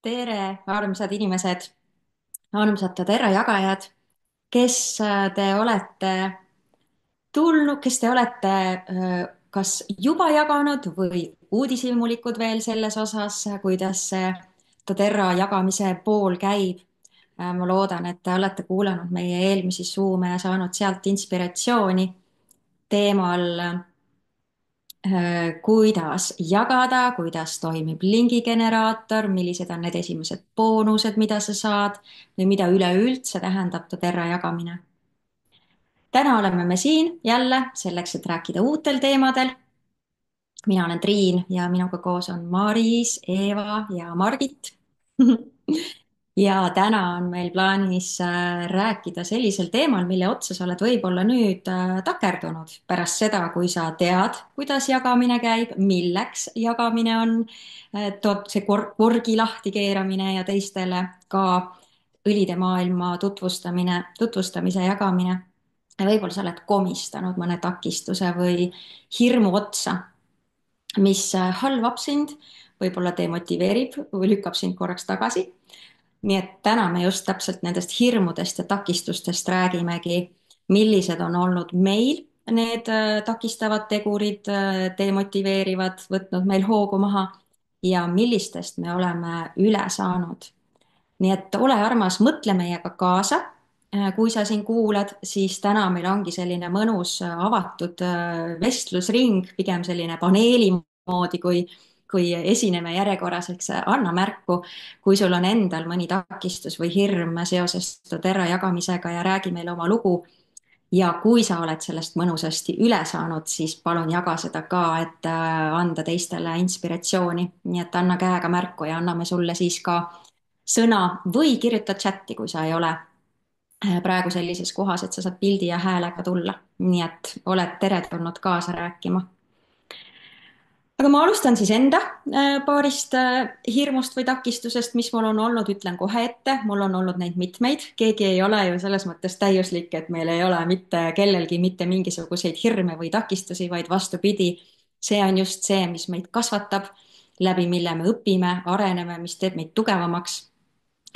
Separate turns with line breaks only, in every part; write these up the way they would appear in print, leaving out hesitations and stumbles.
tere, armsad inimesed, armsad Todera jagajad, kes te olete tulnud, kes te olete kas juba jaganud või uudishimulikud veel selles osas, kuidas see Todera jagamise pool käib. Ma loodan, et te olete kuulanud meie eelmisi suume ja saanud sealt inspiratsiooni teemal kuidas jagada, kuidas toimib lingigeneraator, millised on need esimesed boonused, mida sa saad või mida üleüldse tähendab Todera jagamine. täna oleme me siin jälle selleks, et rääkida uutel teemadel. mina olen Triin ja minuga koos on Maris, Eeva ja Margit. ja täna on meil plaanis rääkida sellisel teemal, mille otsa sa oled võib-olla nüüd takerdunud pärast seda, kui sa tead, kuidas jagamine käib, milleks jagamine on, see korgi lahti keeramine ja teistele ka õlide maailma tutvustamise jagamine. Ja võib-olla sa oled komistanud mõne takistuse või hirmu otsa, mis halvab sind, võib-olla demotiveerib või lükkab sind korraks tagasi. Nii et täna me just täpselt nendest hirmudest ja takistustest räägimegi, millised on olnud meil need takistavad tegurid, demotiveerivad, võtnud meil hoogu maha ja millistest me oleme üle saanud. Nii et ole armas, mõtle meiega kaasa. Kui sa siin kuulad, siis täna meil ongi selline mõnus avatud vestlusring, pigem selline paneeli moodi, kui esineme järjekorras, ehk anna märku, kui sul on endal mõni takistus või hirm seoses Todera jagamisega ja räägi meile oma lugu. Ja kui sa oled sellest mõnusasti üle saanud, siis palun jaga seda ka, et anda teistele inspiratsiooni. Nii et anna käega märku ja anname sulle siis ka sõna või kirjuta chati, kui sa ei ole praegu sellises kohas, et sa saad pildi ja häälega tulla. Nii et oled teretulnud kaasa rääkima. Aga ma alustan siis enda paarist hirmust või takistusest, mis mul on olnud, ütlen kohe ette, mul on olnud neid mitmeid. Keegi ei ole ju selles mõttes täiuslik, et meil ei ole mitte kellelgi mitte mingisuguseid hirme või takistusi, vaid vastupidi, see on just see, mis meid kasvatab, läbi mille me õpime, areneme, mis teeb meid tugevamaks.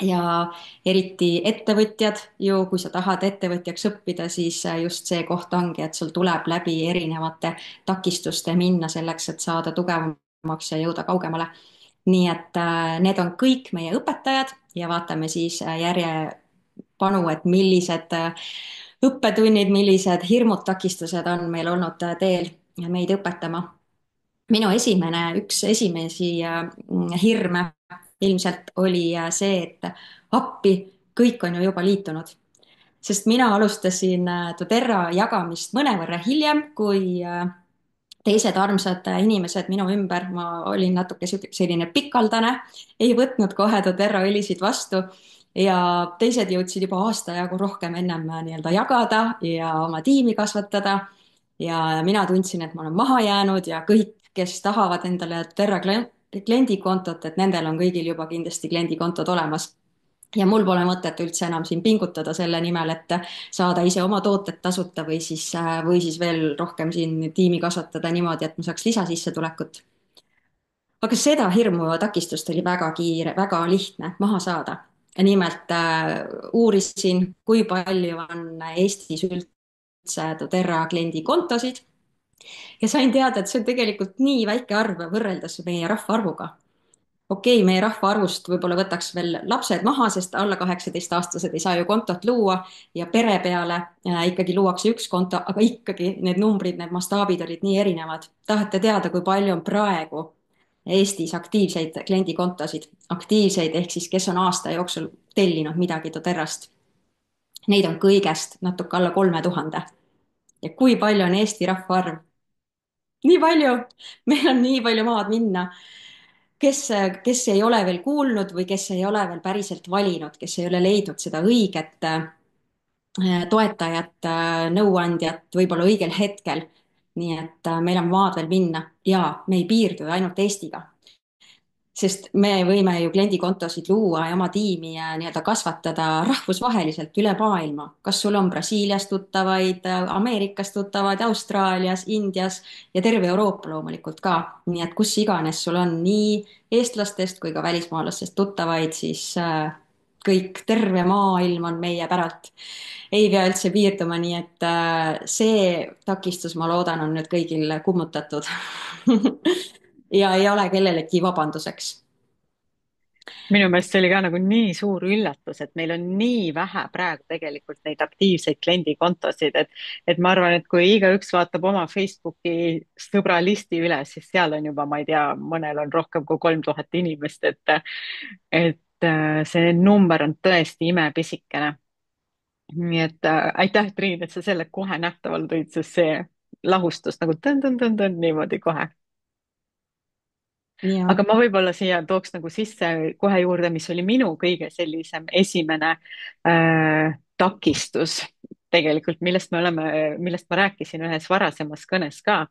Ja eriti ettevõtjad ju, kui sa tahad ettevõtjaks õppida, siis just see koht ongi, et sul tuleb läbi erinevate takistuste minna selleks, et saada tugevamaks ja jõuda kaugemale. Nii et need on kõik meie õpetajad ja vaatame siis järjepanu, et millised õppetunnid, millised hirmud, takistused on meil olnud teel meid õpetama. Minu üks esimesi hirme ilmselt oli see, et appi, kõik on ju juba liitunud. Sest mina alustasin Todera jagamist mõnevõrra hiljem kui teised armsad inimesed minu ümber. Ma olin natuke selline pikaldane, ei võtnud kohe Todera õlisid vastu ja teised jõudsid juba aasta jagu rohkem ennem nii-öelda jagada ja oma tiimi kasvatada. Ja mina tundsin, et ma olen maha jäänud ja kõik, kes tahavad endale Terra kliendikontot, et nendel on kõigil juba kindlasti kliendikontod olemas. Ja mul pole mõtet üldse enam siin pingutada selle nimel, et saada ise oma tooted tasuta või siis veel rohkem siin tiimi kasvatada niimoodi, et ma saaks lisasissetulekut. Aga seda hirmu ja takistust oli väga kiire, väga lihtne maha saada. Nimelt uurisin, kui palju on Eestis üldse Todera kliendikontosid ja sain teada, et see on tegelikult nii väike arv võrreldes meie rahvaarvuga. Okei, meie rahvaarvust võib-olla võtaks veel lapsed maha, sest alla 18-aastased ei saa ju kontot luua ja pere peale ikkagi luuakse üks konto, aga ikkagi need numbrid, need mastaabid olid nii erinevad. Tahate teada, kui palju on praegu Eestis aktiivseid kliendikontosid, aktiivseid ehk siis, kes on aasta jooksul tellinud midagi Toderast. Neid on kõigest natuke alla 3000. Ja kui palju on Eesti rahvaarv? Nii palju, meil on nii palju maad minna. Kes ei ole veel kuulnud või kes ei ole veel päriselt valinud, kes ei ole leidnud seda õiget toetajat, nõuandjat võib-olla õigel hetkel. Nii et meil on maad veel minna ja me ei piirdu ainult Eestiga. sest me võime ju kliendikontosid luua ja oma tiimi ja nii-öelda kasvatada rahvusvaheliselt üle maailma. kas sul on Brasiilias tuttavaid, Ameerikas tuttavaid, Austraalias, Indias ja terve Euroopa loomulikult ka. nii et kus iganes sul on nii eestlastest kui ka välismaalastest tuttavaid, siis kõik, terve maailm on meie päralt. ei pea üldse piirduma, nii et see takistus, ma loodan, on nüüd kõigil kummutatud ja ei ole kellelegi vabanduseks.
minu meelest see oli ka nagu nii suur üllatus, et meil on nii vähe praegu tegelikult neid aktiivseid kliendikontosid, et ma arvan, et kui igaüks vaatab oma Facebooki sõbralisti üle, siis seal on juba, ma ei tea, mõnel on rohkem kui 3000 inimest, et see number on tõesti imepisikene. nii et aitäh, Triin, et sa selle kohe nähtavale tõid, sest see lahustus nagu tõn-tõn-tõn-tõn niimoodi kohe.
ja,
aga ma võib-olla siia tooks nagu sisse kohe juurde, mis oli minu kõige sellisem esimene takistus tegelikult, millest ma rääkisin ühes varasemas kõnes ka.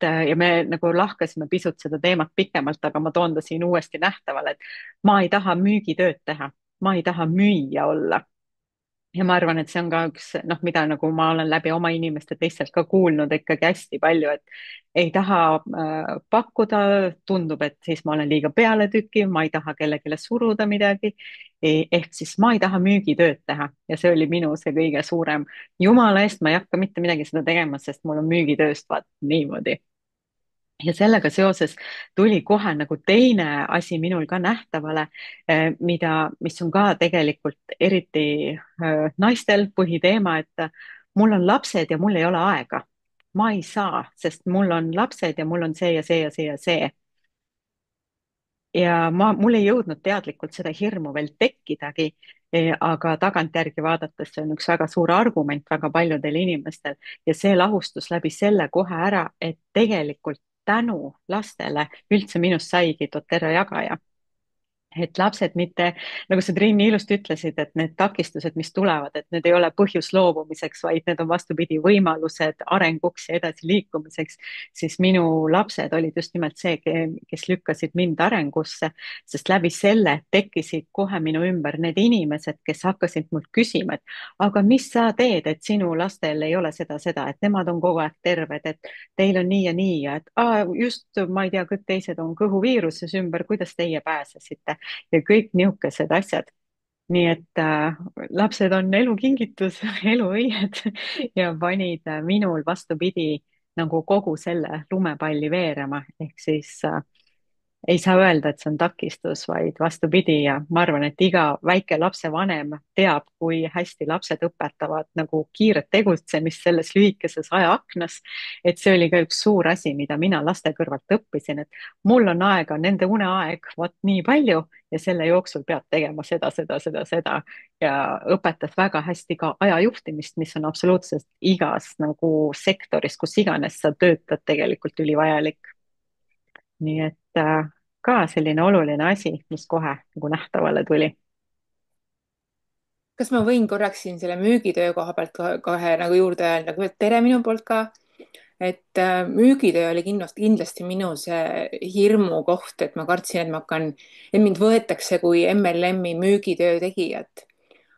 Ja me nagu lahkasime pisut seda teemat pikemalt, aga ma toon ta siin uuesti nähtavale, et ma ei taha müügitööd teha, ma ei taha müüja olla. Ja ma arvan, et see on ka üks, noh, mida nagu ma olen läbi oma inimeste teistelt ka kuulnud ikkagi hästi palju, et ei taha pakkuda, tundub, et siis ma olen liiga pealetükkiv, ma ei taha kellelegi suruda midagi. Ehk siis ma ei taha müügitööd teha ja see oli minu see kõige suurem. Jumala eest, ma ei hakka mitte midagi seda tegema, sest mul on müügitööst vaat niimoodi. Ja sellega seoses tuli kohe nagu teine asi minul ka nähtavale, mis on ka tegelikult eriti naistel põhiteema, et mul on lapsed ja mul ei ole aega. ma ei saa, sest mul on lapsed ja mul on see ja see ja see ja see. Ja mul ei jõudnud teadlikult seda hirmu veel tekkidagi, aga tagantjärgi vaadates see on üks väga suur argument väga paljudel inimestel ja see lahustus läbi selle kohe ära, et tegelikult tänu lastele üldse minust saigi doTERRA jagaja. Et lapsed mitte, nagu sa, Triin, nii ilusti ütlesid, et need takistused, mis tulevad, et need ei ole põhjus loobumiseks, vaid need on vastupidi võimalused arenguks ja edasiliikumiseks, siis minu lapsed olid just nimelt see, kes lükkasid mind arengusse, sest läbi selle tekkisid kohe minu ümber need inimesed, kes hakkasid mult küsima, et aga mis sa teed, et sinu lastel ei ole seda, et nemad on kogu aeg terved, et teil on nii ja nii ja et just, ma ei tea, kõik teised on kõhuviiruses ümber, kuidas teie pääsesite ja kõik niisugused asjad. nii et lapsed on elukingitus, eluõied ja panid minul vastupidi nagu kogu selle lumepalli veerema, ehk siis ei saa öelda, et see on takistus, vaid vastupidi ja ma arvan, et iga väike lapsevanem teab, kui hästi lapsed õpetavad nagu kiiret tegutsemist selles lühikeses ajaaknas. et see oli ka üks suur asi, mida mina laste kõrvalt õppisin, et mul on aega, nende uneaeg, vot nii palju ja selle jooksul pead tegema seda ja õpetas väga hästi ka ajajuhtimist, mis on absoluutselt igas nagu sektoris, kus iganes sa töötad, tegelikult ülivajalik. nii et ka selline oluline asi, mis kohe nagu nähtavale tuli.
kas ma võin korraks siin selle müügitöö koha pealt kohe nagu juurde öelda, tere minu poolt ka, et müügitöö oli kindlasti minu see hirmu koht, et ma kartsin, et ma hakkan, et mind võetakse kui MLM-i müügitöö tegijat.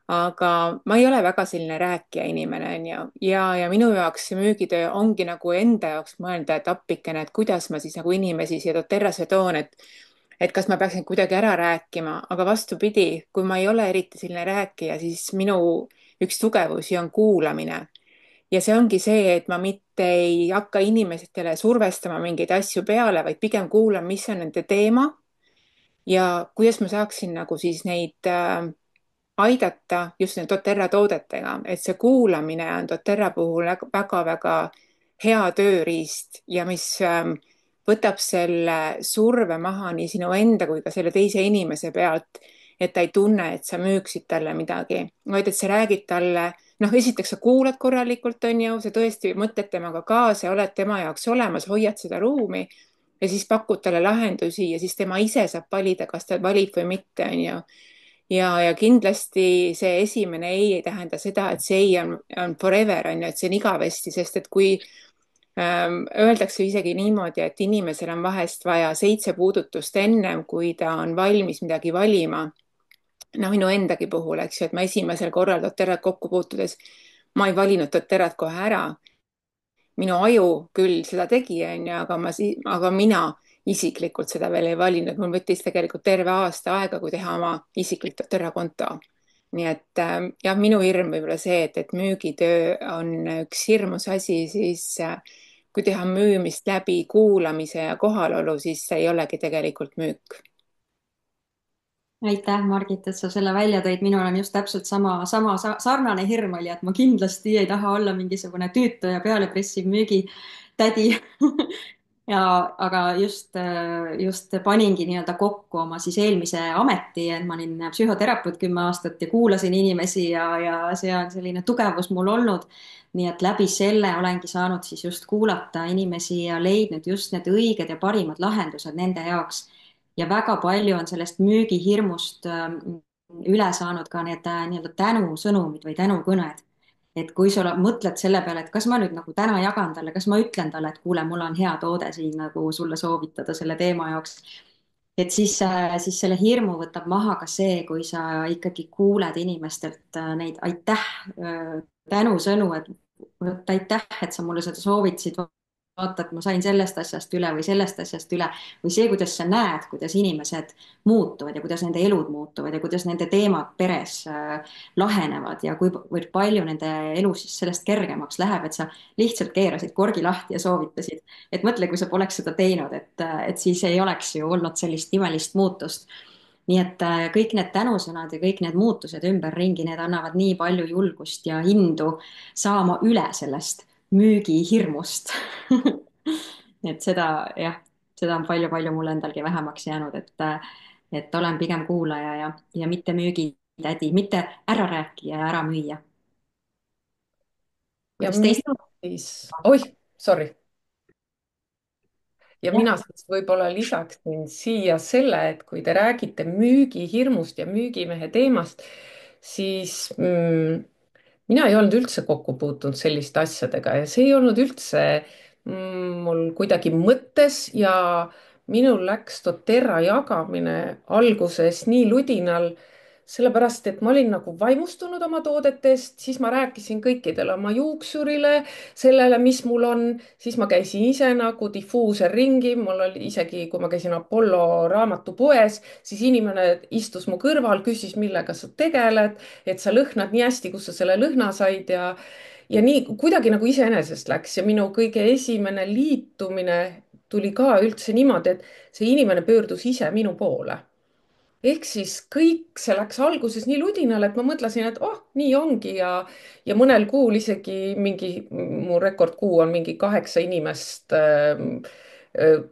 aga ma ei ole väga selline rääkija inimene, onju, ja minu jaoks see müügitöö ongi nagu enda jaoks mõelda, et appikene, et kuidas ma siis nagu inimesi siia doTERRA-sse toon, et kas ma peaksin kuidagi ära rääkima, aga vastupidi, kui ma ei ole eriti selline rääkija, siis minu üks tugevusi on kuulamine. ja see ongi see, et ma mitte ei hakka inimestele survestama mingeid asju peale, vaid pigem kuulan, mis on nende teema ja kuidas ma saaksin nagu siis neid aidata just nende doTERRA toodetega, et see kuulamine on doTERRA puhul väga-väga hea tööriist ja mis võtab selle surve maha nii sinu enda kui ka selle teise inimese pealt, et ta ei tunne, et sa müüksid talle midagi, vaid et sa räägid talle, noh, esiteks sa kuulad korralikult, on ju, sa tõesti mõtled temaga kaasa, oled tema jaoks olemas, hoiad seda ruumi ja siis pakud talle lahendusi ja siis tema ise saab valida, kas ta valib või mitte, on ju ja kindlasti see esimene ei tähenda seda, et see ei on forever, on ju, et see on igavesti, sest et kui Öeldakse isegi niimoodi, et inimesel on vahest vaja 7 puudutust ennem, kui ta on valmis midagi valima. noh, minu endagi puhul, eks ju, et ma esimesel korral doTERRAt kokku puutudes, ma ei valinud doTERRAt kohe ära. minu aju küll seda tegi, onju, aga mina isiklikult seda veel ei valinud. mul võttis tegelikult terve aasta aega, kui teha oma isiklik doTERRA konto. nii et jah, minu hirm võib-olla see, et müügitöö on üks hirmus asi, siis kui teha müümist läbi kuulamise ja kohalolu, siis see ei olegi tegelikult müük.
aitäh, Margit, et sa selle välja tõid, minul on just täpselt sarnane hirm oli, et ma kindlasti ei taha olla mingisugune tüütu ja pealepressiv müügitädi ja, aga just paningi nii-öelda kokku oma siis eelmise ameti, et ma olin psühhoterapeut 10 aastat ja kuulasin inimesi ja see on selline tugevus mul olnud. nii et läbi selle olengi saanud siis just kuulata inimesi ja leidnud just need õiged ja parimad lahendused nende jaoks. Ja väga palju on sellest müügihirmust üle saanud ka need nii-öelda tänusõnumid või tänukõned. Et kui sa mõtled selle peale, et kas ma nüüd nagu täna jagan talle, kas ma ütlen talle, et kuule, mul on hea toode siin nagu sulle soovitada selle teema jaoks. Et siis selle hirmu võtab maha ka see, kui sa ikkagi kuuled inimestelt neid aitäh, tänusõnu, et aitäh, et sa mulle seda soovitasid. vaata, et ma sain sellest asjast üle või sellest asjast üle või see, kuidas sa näed, kuidas inimesed muutuvad ja kuidas nende elud muutuvad ja kuidas nende teemad peres lahenevad ja kui palju nende elus siis sellest kergemaks läheb, et sa lihtsalt keerasid korgi lahti ja soovitasid. et mõtle, kui sa poleks seda teinud, et siis ei oleks ju olnud sellist imelist muutust. nii et kõik need tänusõnad ja kõik need muutused ümberringi, need annavad nii palju julgust ja indu saama üle sellest müügihirmust et seda jah, seda on palju-palju mul endalgi vähemaks jäänud, et olen pigem kuulaja ja mitte müügitädi, mitte ärarääkija ja äramüüja.
ja
kuidas teist?
mina siis, oih, sorry. Ja
jah,
mina siis võib-olla lisaksin siia selle, et kui te räägite müügihirmust ja müügimehe teemast, siis mina ei olnud üldse kokku puutunud selliste asjadega ja see ei olnud üldse mul kuidagi mõttes ja minul läks doTERRA jagamine alguses nii ludinal, sellepärast et ma olin nagu vaimustunud oma toodetest, siis ma rääkisin kõikidele oma juuksurile, sellele, mis mul on, siis ma käisin ise nagu difuuser ringi, mul oli isegi, kui ma käisin Apollo raamatupoes, siis inimene istus mu kõrval, küsis, millega sa tegeled, et sa lõhnad nii hästi, kust sa selle lõhna said ja nii kuidagi nagu iseenesest läks ja minu kõige esimene liitumine tuli ka üldse niimoodi, et see inimene pöördus ise minu poole. Ehk siis kõik see läks alguses nii ludinale, et ma mõtlesin, et oh, nii ongi ja mõnel kuul isegi mingi, mu rekordkuu on mingi 8 inimest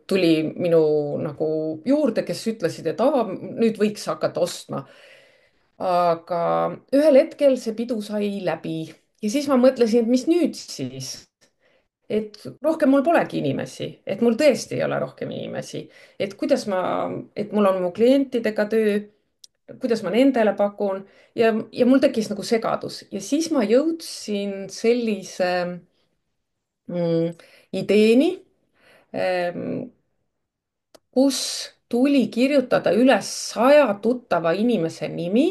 tuli minu nagu juurde, kes ütlesid, et aa, nüüd võiks hakata ostma. Aga ühel hetkel see pidu sai läbi ja siis ma mõtlesin, et mis nüüd siis, et rohkem mul polegi inimesi, et mul tõesti ei ole rohkem inimesi, et kuidas ma, et mul on mu klientidega töö, kuidas ma nendele pakun ja mul tekkis nagu segadus ja siis ma jõudsin sellise mm, ideeni, kus tuli kirjutada üles 100 tuttava inimese nimi,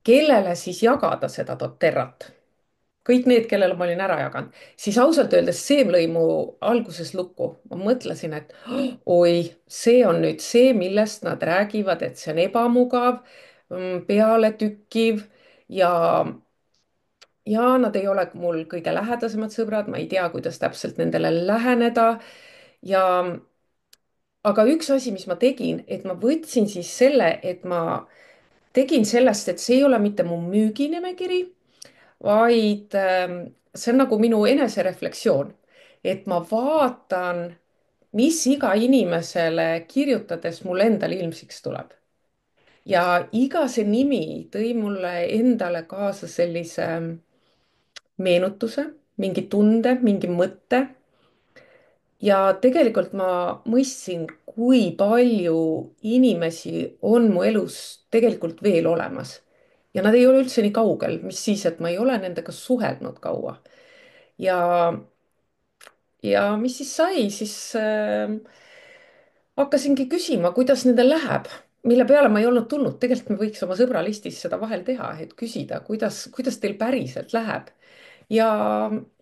kellele siis jagada seda doTERRat. kõik need, kellele ma olin ära jaganud, siis ausalt öeldes see lõi mu alguses lukku. ma mõtlesin, et oi, see on nüüd see, millest nad räägivad, et see on ebamugav, pealetükkiv ja nad ei ole mul kõige lähedasemad sõbrad, ma ei tea, kuidas täpselt nendele läheneda. ja aga üks asi, mis ma tegin, et ma võtsin siis selle, et ma tegin sellest, et see ei ole mitte mu müüginimekiri, vaid see on nagu minu enesereflektsioon, et ma vaatan, mis iga inimesele kirjutades mul endal ilmsiks tuleb. ja iga see nimi tõi mulle endale kaasa sellise meenutuse, mingi tunde, mingi mõtte. ja tegelikult ma mõistsin, kui palju inimesi on mu elus tegelikult veel olemas. ja nad ei ole üldse nii kaugel, mis siis, et ma ei ole nendega suhelnud kaua. ja ja mis siis sai, siis hakkasingi küsima, kuidas nendel läheb, mille peale ma ei olnud tulnud. tegelikult me võiks oma sõbralistis seda vahel teha, et küsida, kuidas teil päriselt läheb. Ja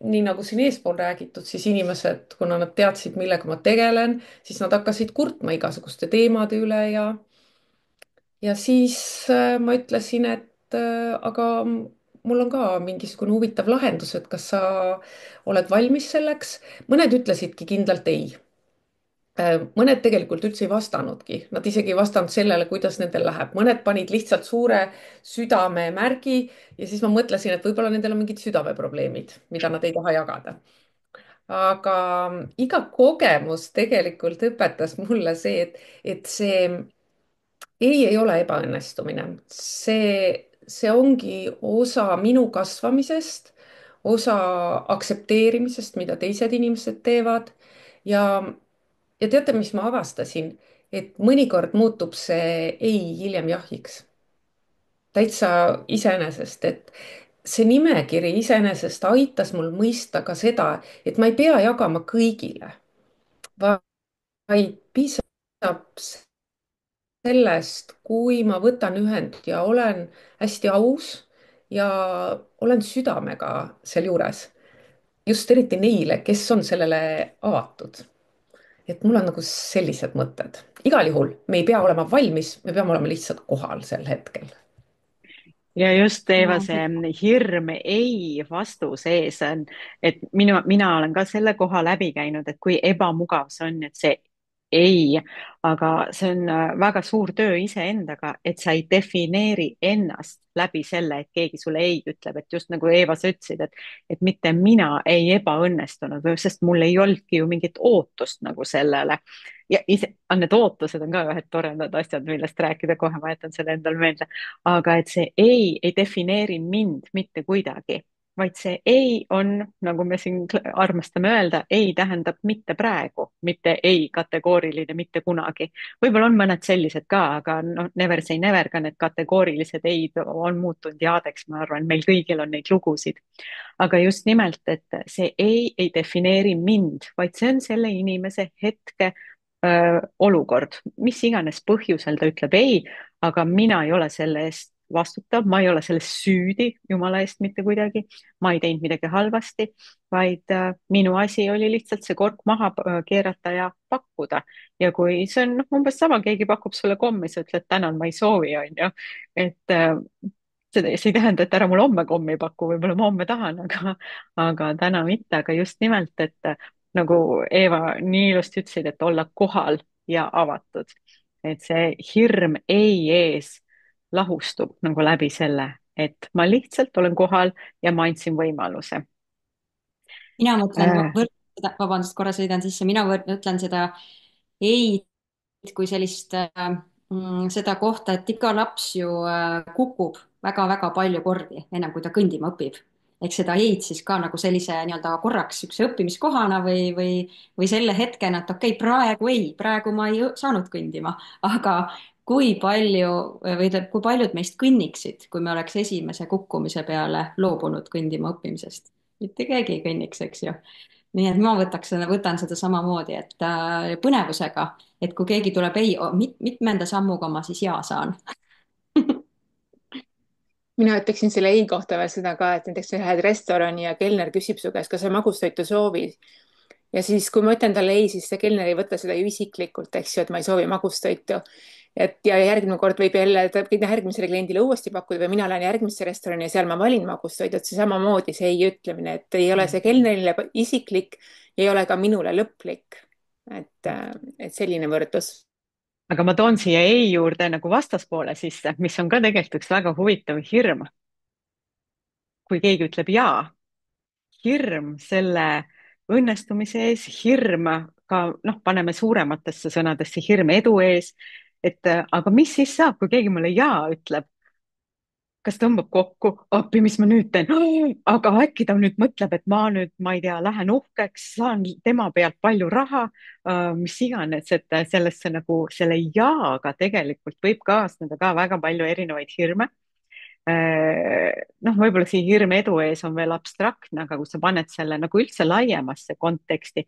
nii nagu siin eespool räägitud, siis inimesed, kuna nad teadsid, millega ma tegelen, siis nad hakkasid kurtma igasuguste teemade üle ja siis ma ütlesin, et aga mul on ka mingisugune huvitav lahendus, et kas sa oled valmis selleks. mõned ütlesidki kindlalt ei. mõned tegelikult üldse ei vastanudki, nad isegi ei vastanud sellele, kuidas nendel läheb, mõned panid lihtsalt suure südamemärgi ja siis ma mõtlesin, et võib-olla nendel on mingid südameprobleemid, mida nad ei taha jagada. aga iga kogemus tegelikult õpetas mulle see, et see ei ole ebaõnnestumine, see ongi osa minu kasvamisest, osa aktsepteerimisest, mida teised inimesed teevad ja ja teate, mis ma avastasin? Et mõnikord muutub see ei hiljem jahiks. Täitsa iseenesest, et see nimekiri iseenesest aitas mul mõista ka seda, et ma ei pea jagama kõigile, vaid piisab sellest, kui ma võtan ühendust ja olen hästi aus ja olen südamega sealjuures. just eriti neile, kes on sellele avatud. et mul on nagu sellised mõtted. igal juhul me ei pea olema valmis, me peame olema lihtsalt kohal sel hetkel.
ja just Eeva,
ja
see hirm ei vastuse ees on, et mina olen ka selle koha läbi käinud, et kui ebamugav see on, et see ei, aga see on väga suur töö iseendaga, et sa ei defineeri ennast läbi selle, et keegi sulle ei ütleb, et just nagu Eeva, sa ütlesid, et mitte mina ei ebaõnnestunud, sest mul ei olnudki ju mingit ootust nagu sellele. Ja need ootused on ka ühed toredad asjad, millest rääkida, kohe ma jätan selle endale meelde. Aga et see ei defineeri mind mitte kuidagi, vaid see ei on, nagu me siin armastame öelda, ei tähendab mitte praegu, mitte ei kategooriline mitte kunagi. võib-olla on mõned sellised ka, aga noh, never say never, ka need kategoorilised eid on muutunud jaadeks, ma arvan, meil kõigil on neid lugusid. aga just nimelt, et see ei defineeri mind, vaid see on selle inimese hetke olukord, mis iganes põhjusel ta ütleb ei, aga mina ei ole selle eest vastutav, ma ei ole selles süüdi, jumala eest mitte kuidagi, ma ei teinud midagi halvasti, vaid minu asi oli lihtsalt see kork maha keerata ja pakkuda. ja kui see on noh, umbes sama, keegi pakub sulle kommi, sa ütled tänan, ma ei soovi, onju. et see ei tähenda, et ära mulle homme kommi paku, võib-olla ma homme tahan, aga täna mitte, aga just nimelt, et nagu Eeva nii ilusti ütlesid, et olla kohal ja avatud. et see hirm ei ees lahustub nagu läbi selle, et ma lihtsalt olen kohal ja ma andsin võimaluse
mina mõtlen,
äh,.
vabandust, korra sõidan sisse, mina mõtlen seda ei kui sellist seda kohta, et iga laps ju kukub väga-väga palju kordi, ennem kui ta kõndima õpib. eks seda ei-d siis ka nagu sellise nii-öelda korraks niisuguse õppimiskohana või selle hetkena, et okei, praegu ei, praegu ma ei saanud kõndima, aga kui palju või tähendab, kui paljud meist kõnniksid, kui me oleks esimese kukkumise peale loobunud kõndima õppimisest? mitte keegi ei kõnniks, eks ju. nii et ma võtan seda samamoodi, et põnevusega, et kui keegi tuleb ei, mitmenda sammuga ma siis ja saan.
mina ütleksin selle ei kohta veel seda ka, et näiteks sa lähed restorani ja kelner küsib su käest, kas sa magustoitu soovid. ja siis, kui ma ütlen talle ei, siis see kelner ei võta seda ju isiklikult, eks ju, et ma ei soovi magustoitu. et ja järgmine kord võib jälle järgmisele kliendile uuesti pakkuda või mina lähen järgmisse restorani ja seal ma valin magustoidu, et see samamoodi see ei ütlemine, et ei ole see kelnerile isiklik, ei ole ka minule lõplik. et selline võrdlus.
aga ma toon siia ei juurde nagu vastaspoole sisse, mis on ka tegelikult üks väga huvitav hirm. kui keegi ütleb jaa, hirm selle õnnestumise ees, hirm ka noh, paneme suurematesse sõnadesse, hirm edu ees. et aga mis siis saab, kui keegi mulle jaa ütleb? kas tõmbab kokku, appi, mis ma nüüd teen? aga äkki ta nüüd mõtleb, et ma nüüd, ma ei tea, lähen uhkeks, saan tema pealt palju raha, mis iganes, et sellesse nagu selle jaaga tegelikult võib kaasneda ka väga palju erinevaid hirme. noh, võib-olla see hirm edu ees on veel abstraktne, aga kui sa paned selle nagu üldse laiemasse konteksti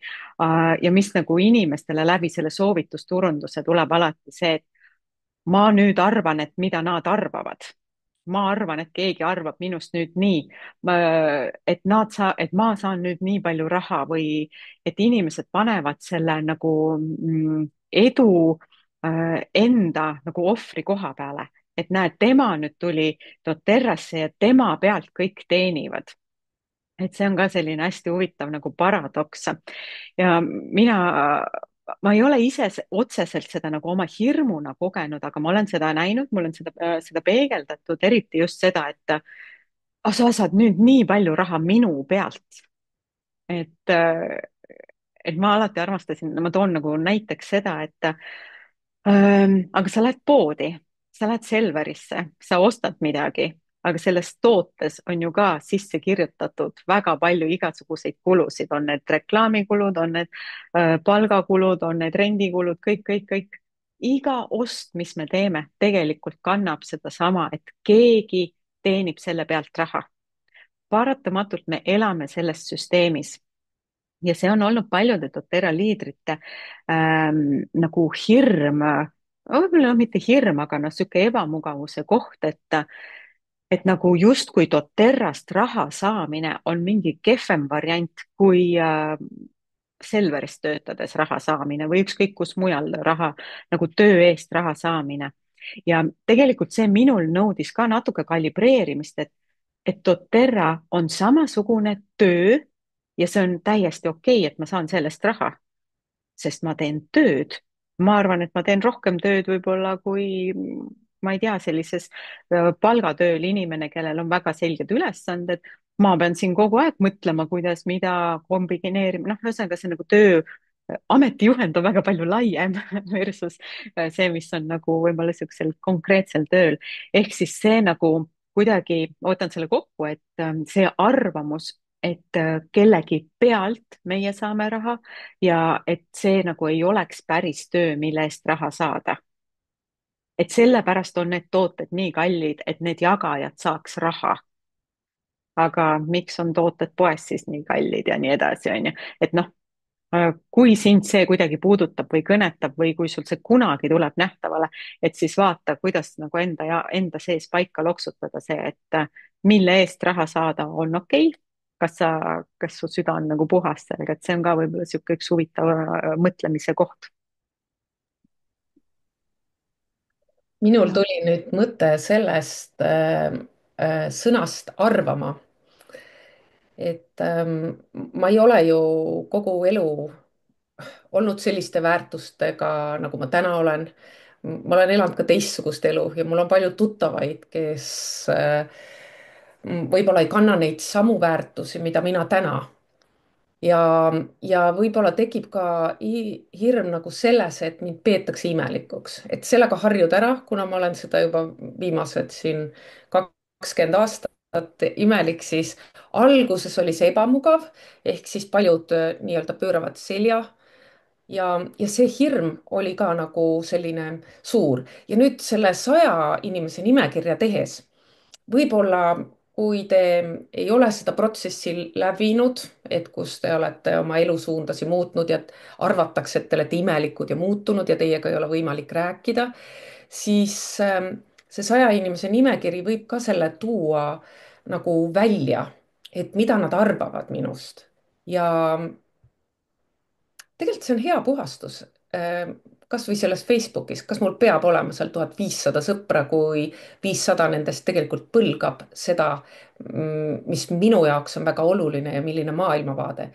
ja mis nagu inimestele läbi selle soovitusturunduse tuleb alati see, et ma nüüd arvan, et mida nad arvavad. Ma arvan, et keegi arvab minust nüüd nii, et ma saan nüüd nii palju raha või et inimesed panevad selle nagu edu enda nagu ohvri koha peale, et näed, tema nüüd tuli doTERRasse ja tema pealt kõik teenivad. Et see on ka selline hästi huvitav nagu paradoks. Ja ma ei ole ise otseselt seda nagu oma hirmuna kogenud, aga ma olen seda näinud, mul on seda peegeldatud, eriti just seda, et sa saad nüüd nii palju raha minu pealt. et, äh, et ma alati armastasin, ma toon nagu näiteks seda, et aga sa lähed poodi, sa lähed Selverisse, sa ostad midagi, aga selles tootes on ju ka sisse kirjutatud väga palju igasuguseid kulusid, on need reklaamikulud, on need palgakulud, on need rendikulud, kõik. iga ost, mis me teeme, tegelikult kannab sedasama, et keegi teenib selle pealt raha. Paratamatult me elame selles süsteemis ja see on olnud paljude doTERRA liidrite nagu hirm, võib-olla mitte hirm, aga noh, niisugune ebamugavuse koht, et nagu justkui doTERRast raha saamine on mingi kehvem variant kui Selverist töötades raha saamine või ükskõik kus mujal raha, nagu töö eest raha saamine. ja tegelikult see minul nõudis ka natuke kalibreerimist, et doTERRA on samasugune töö ja see on täiesti okei, et ma saan sellest raha, sest ma teen tööd. ma arvan, et ma teen rohkem tööd võib-olla kui, ma ei tea, sellises palgatööl inimene, kellel on väga selged ülesanded. ma pean siin kogu aeg mõtlema, kuidas, mida kombineerima, noh, ühesõnaga see nagu töö, ametijuhend on väga palju laiem versus see, mis on nagu võib-olla niisugusel konkreetsel tööl. ehk siis see nagu kuidagi, ma võtan selle kokku, et see arvamus, et kellegi pealt meie saame raha ja et see nagu ei oleks päris töö, mille eest raha saada. Et sellepärast on need tooted nii kallid, et need jagajad saaks raha. Aga miks on tooted poes siis nii kallid ja nii edasi, on ju. Et noh, kui sind see kuidagi puudutab või kõnetab või kui sul see kunagi tuleb nähtavale, et siis vaata, kuidas nagu enda sees paika loksutada see, et mille eest raha saada on okei. Kas su süda on nagu puhas sellega, et see on ka võib-olla niisugune üks huvitav mõtlemise koht.
minul tuli nüüd mõte sellest sõnast arvama, et ma ei ole ju kogu elu olnud selliste väärtustega, nagu ma täna olen. Ma olen elanud ka teistsugust elu ja mul on palju tuttavaid, kes võib-olla ei kanna neid samu väärtusi, mida mina täna. ja, ja võib-olla tekib ka hirm nagu selles, et mind peetakse imelikuks, et sellega harjuda ära, kuna ma olen seda juba viimased siin 20 aastat imelik, siis alguses oli see ebamugav, ehk siis paljud nii-öelda pööravad selja ja see hirm oli ka nagu selline suur ja nüüd selle 100 inimese nimekirja tehes võib-olla kui te ei ole seda protsessi läbinud, et kus te olete oma elusuundasi muutnud ja arvatakse, et te olete imelikud ja muutunud ja teiega ei ole võimalik rääkida, siis see 100 inimese nimekiri võib ka selle tuua nagu välja, et mida nad arvavad minust. Ja tegelikult see on hea puhastus. Kasvõi selles Facebookis, kas mul peab olema seal 1500 sõpra, kui 500 nendest tegelikult põlgab seda, mis minu jaoks on väga oluline ja milline maailmavaade.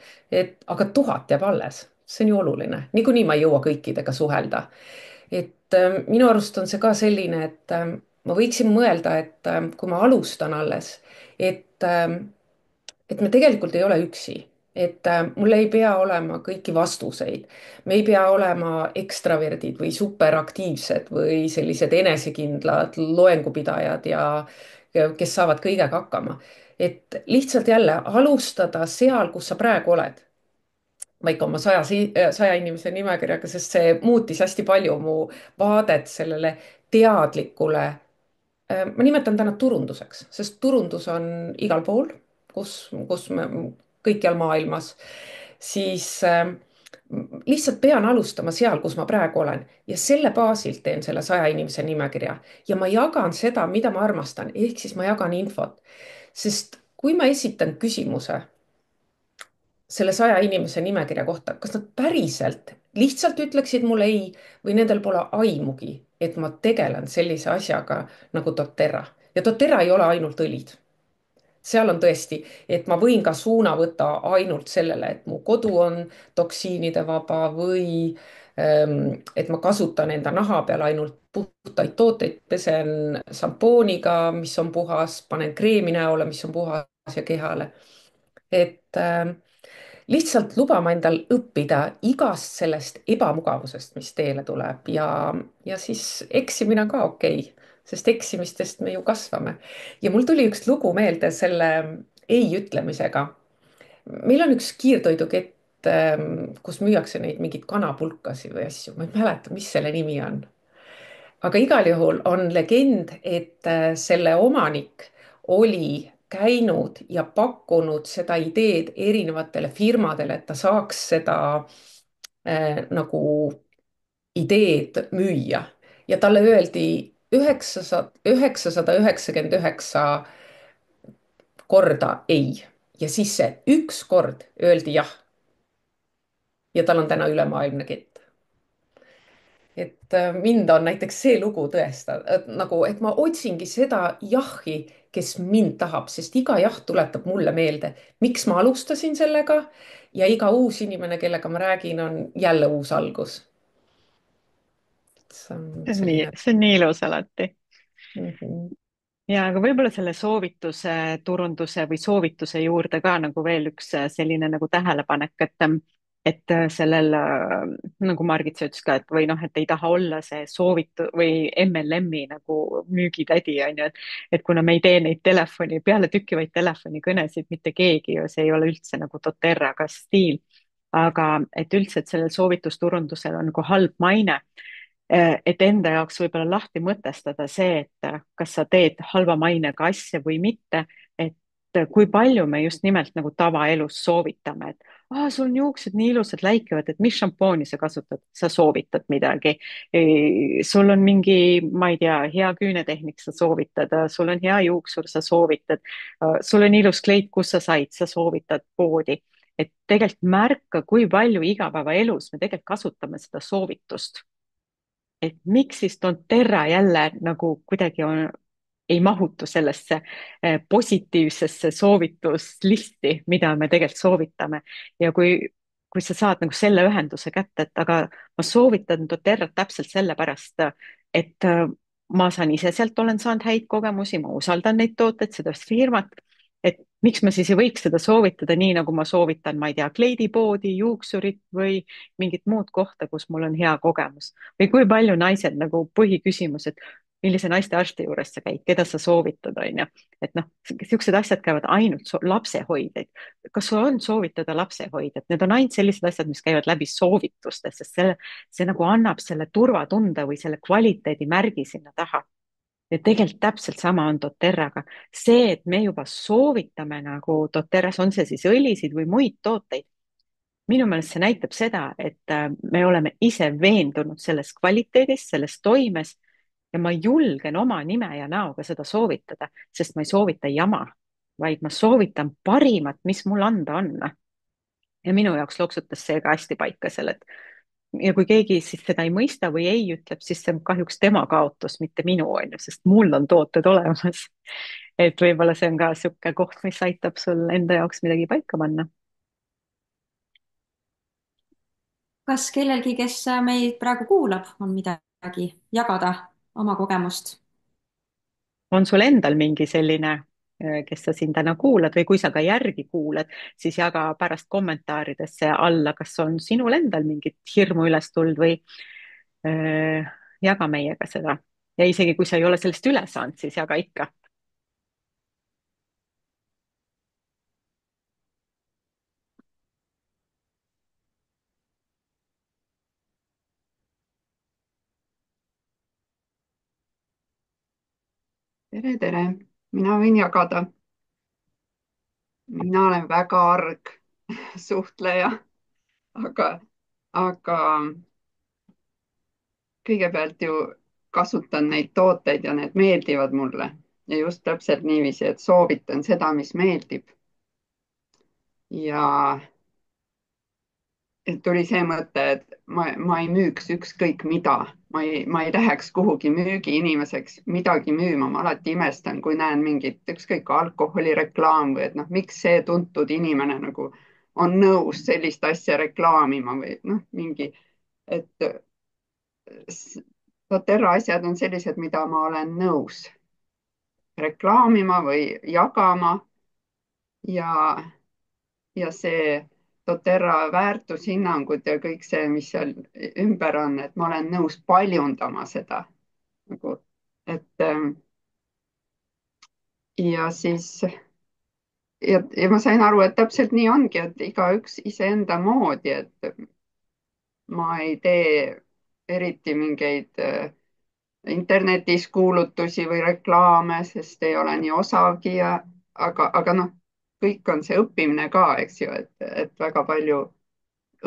Aga 1000 jääb alles, see on ju oluline, niikuinii ma ei jõua kõikidega suhelda. Minu arust on see ka selline, et ma võiksin mõelda, et kui ma alustan alles, et et me tegelikult ei ole üksi, et mul ei pea olema kõiki vastuseid. Me ei pea olema ekstraverdid või superaktiivsed või sellised enesekindlad loengupidajad ja kes saavad kõigega hakkama. Et lihtsalt jälle alustada seal, kus sa praegu oled. Ma ikka oma 100 inimese nimekirjaga, sest see muutis hästi palju mu vaadet sellele teadlikule ma nimetan täna turunduseks, sest turundus on igal pool, kus me kõikjal maailmas, siis lihtsalt pean alustama seal, kus ma praegu olen ja selle baasilt teen selle 100 inimese nimekirja ja ma jagan seda, mida ma armastan, ehk siis ma jagan infot, sest kui ma esitan küsimuse selle 100 inimese nimekirja kohta, kas nad päriselt lihtsalt ütleksid mulle ei või nendel pole aimugi, et ma tegelen sellise asjaga nagu doTERRA. ja doTERRA ei ole ainult õlid. seal on tõesti, et ma võin ka suuna võtta ainult sellele, et mu kodu on toksiinide vaba või et ma kasutan enda naha peal ainult puhtaid tooteid, pesen šampooniga, mis on puhas, panen kreemi näole, mis on puhas ja kehale. et lihtsalt lubama endal õppida igast sellest ebamugavusest, mis teele tuleb ja siis eksimine on ka okei, sest eksimistest me ju kasvame. ja mul tuli üks lugu meelde selle ei ütlemisega. meil on üks kiirtoidukett, kus müüakse neid mingeid kanapulkasid või asju, ma ei mäleta, mis selle nimi on. aga igal juhul on legend, et selle omanik oli käinud ja pakkunud seda ideed erinevatele firmadele, et ta saaks seda nagu ideed müüa ja talle öeldi 999 korda ei ja siis see üks kord öeldi jah ja tal on täna ülemaailmne kett. Mind on näiteks see lugu tõestanud, et nagu, et ma otsingi seda jahhi, kes mind tahab, sest iga jah tuletab mulle meelde, miks ma alustasin sellega ja iga uus inimene, kellega ma räägin, on jälle uus algus. see on selline.
see on nii ilus alati.
Mhm.
Ja aga võib-olla selle soovituse, turunduse või soovituse juurde ka nagu veel üks selline nagu tähelepanek, et sellel, nagu Margit sa ütles ka, et või noh, et ei taha olla see või MLM-i nagu müügitädi on ju, et kuna me ei tee neid peale tükkivaid telefonikõnesid, mitte keegi ju, see ei ole üldse nagu doTERRA-ga stiil. aga et üldse, et sellel soovitusturundusel on nagu halb maine, et enda jaoks võib-olla lahti mõtestada see, et kas sa teed halva mainega asja või mitte, et kui palju me just nimelt nagu tavaelus soovitame, et sul on juuksed nii ilusad, läikivad, et mis šampooni sa kasutad, sa soovitad midagi. sul on mingi, ma ei tea, hea küünetehnik, sa soovitad, sul on hea juuksur, sa soovitad, sul on ilus kleit, kus sa said, sa soovitad poodi. et tegelikult märka, kui palju igapäevaelus me tegelikult kasutame seda soovitust, et miks siis doTERRA jälle nagu kuidagi ei mahutu sellesse positiivsesse soovituslisti, mida me tegelikult soovitame. ja kui sa saad nagu selle ühenduse kätte, et aga ma soovitan doTERRA-t täpselt sellepärast, et ma saan ise sealt, olen saanud häid kogemusi, ma usaldan neid tooteid, seda firmat, et miks ma siis ei võiks seda soovitada nii, nagu ma soovitan, ma ei tea, kleidipoodi, juuksurit või mingit muud kohta, kus mul on hea kogemus. või kui palju naised nagu põhiküsimus, et millise naistearsti juures sa käid, keda sa soovitad, on ju. et noh, siuksed asjad käivad ainult lapsehoidjaid. kas sul on soovitada lapsehoidjat, need on ainult sellised asjad, mis käivad läbi soovitustest, sest see nagu annab selle turvatunde või selle kvaliteedimärgi sinna taha. ja tegelikult täpselt sama on doTERRA-ga. see, et me juba soovitame nagu doTERRA-s, on see siis õlisid või muid tooteid, minu meelest see näitab seda, et me oleme ise veendunud selles kvaliteedis, selles toimes ja ma julgen oma nime ja näoga seda soovitada, sest ma ei soovita jama, vaid ma soovitan parimat, mis mul anda on. ja minu jaoks loksutas see ka hästi paika seal, et ja kui keegi siis seda ei mõista või ei ütleb, siis see on kahjuks tema kaotus, mitte minu, on ju, sest mul on tooted olemas. et võib-olla see on ka niisugune koht, mis aitab sul enda jaoks midagi paika panna.
kas kellelgi, kes meid praegu kuulab, on midagi jagada oma kogemust?
on sul endal mingi selline, kes sa siin täna kuulad või kui sa ka järgi kuulad, siis jaga pärast kommentaaridesse alla, kas on sinul endal mingit hirmu üles tulnud või jaga meiega seda. ja isegi kui sa ei ole sellest üle saanud, siis jaga ikka.
tere, tere, mina võin jagada. mina olen väga arg suhtleja, aga, aga kõigepealt ju kasutan neid tooteid ja need meeldivad mulle ja just täpselt niiviisi, et soovitan seda, mis meeldib. ja et tuli see mõte, et ma ei müüks ükskõik mida, ma ei läheks kuhugi müügiinimeseks midagi müüma, ma alati imestan, kui näen mingit ükskõik alkoholireklaam või et noh, miks see tuntud inimene nagu on nõus sellist asja reklaamima või noh, mingi, et doTERRA asjad on sellised, mida ma olen nõus reklaamima või jagama ja see doTERRA väärtushinnangud ja kõik see, mis seal ümber on, et ma olen nõus paljundama seda nagu, et ja siis ja ma sain aru, et täpselt nii ongi, et igaüks iseenda moodi, et ma ei tee eriti mingeid internetis kuulutusi või reklaame, sest ei ole nii osavgi ja aga noh, kõik on see õppimine ka, eks ju, et väga palju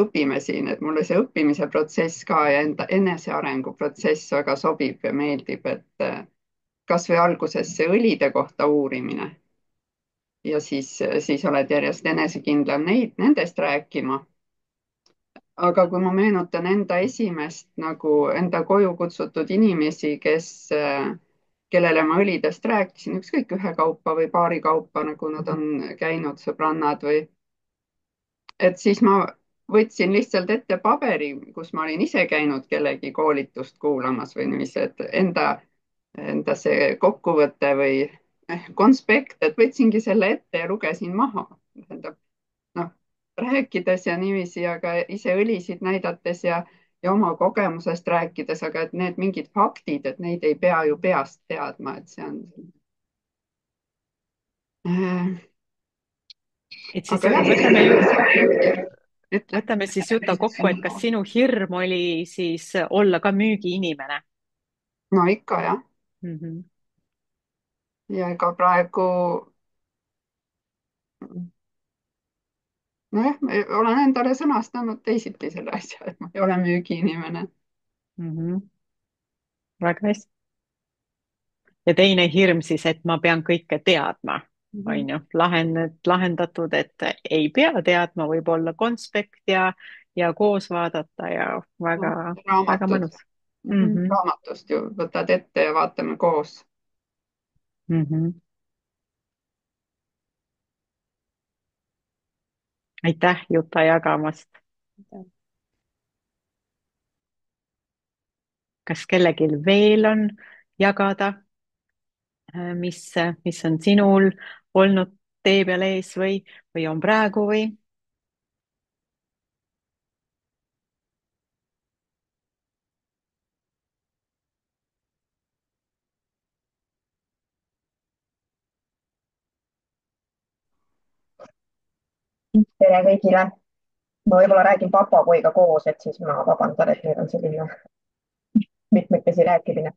õpime siin, et mulle see õppimise protsess ka ja enda enesearengu protsess väga sobib ja meeldib, et kasvõi alguses see õlide kohta uurimine ja siis oled järjest enesekindlam nendest rääkima. aga kui ma meenutan enda esimest nagu enda koju kutsutud inimesi, kellele ma õlidest rääkisin, ükskõik ühekaupa või paari kaupa, nagu nad on käinud, sõbrannad või, et siis ma võtsin lihtsalt ette paberi, kus ma olin ise käinud kellegi koolitust kuulamas või niiviisi, et enda see kokkuvõte või konspekt, et võtsingi selle ette ja lugesin maha. tähendab, noh, rääkides ja niiviisi, aga ise õlisid näidates ja oma kogemusest rääkides, aga et need mingid faktid, et neid ei pea ju peast teadma, et see on.
et siis
aga jah, ütle.
võtame siis juta kokku, et kas sinu hirm oli siis olla ka müügiinimene
no ikka jah,
mm? -hmm.
ja ega praegu nojah, olen endale sõnastanud teisiti selle asja, et ma ei ole müügiinimene.
Mm -hmm. väga hästi. Ja teine hirm siis, et ma pean kõike teadma, on ju, lahendatud, et ei pea teadma, võib olla konspekt ja koos vaadata ja väga, väga
raamatud
mõnus mm. -hmm.
raamatust ju võtad ette ja vaatame koos.
Mm -hmm. aitäh, Juta, jagamast. kas kellelgi veel on jagada, mis on sinul olnud tee peal ees või on praegu või?
tere kõigile. Ma võib-olla räägin papagoiga koos, et siis ma vabandan, et meil on selline mitmekesi rääkimine.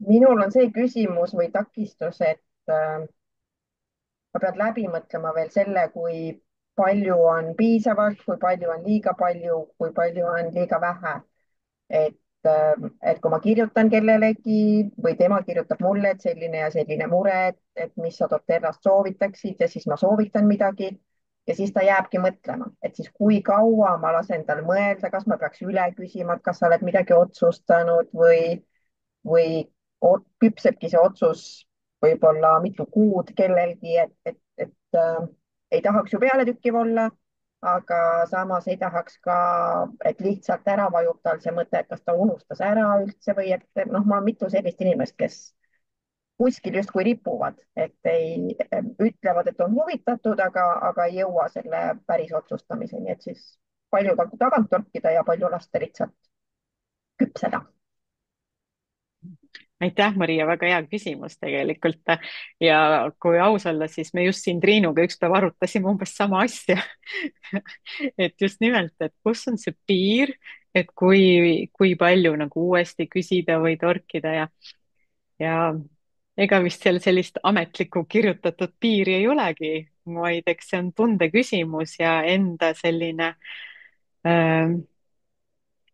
Minul on see küsimus või takistus, et ma pean läbi mõtlema veel selle, kui palju on piisavalt, kui palju on liiga palju, kui palju on liiga vähe. et, et kui ma kirjutan kellelegi või tema kirjutab mulle, et selline ja selline mure, et mis sa doTERRA-st soovitaksid ja siis ma soovitan midagi ja siis ta jääbki mõtlema, et siis kui kaua ma lasen tal mõelda, kas ma peaks üle küsima, et kas sa oled midagi otsustanud või küpsebki see otsus võib-olla mitu kuud kellelgi, et ei tahaks ju pealetükkiv olla, aga samas ei tahaks ka, et lihtsalt ära vajub tal see mõte, et kas ta unustas ära üldse või et noh, mul on mitu sellist inimest, kes kuskil justkui ripuvad, et ei ütlevad, et on huvitatud, aga ei jõua selle päris otsustamiseni, et siis palju tagant torkida ja palju lasta lihtsalt küpseda.
aitäh, Maria, väga hea küsimus tegelikult. ja kui aus olla, siis me just siin Triinuga üks päev arutasime umbes sama asja et just nimelt, et kus on see piir, et kui palju nagu uuesti küsida või torkida ja ega vist seal sellist ametlikku kirjutatud piiri ei olegi, vaid eks see on tunde küsimus ja enda selline äh,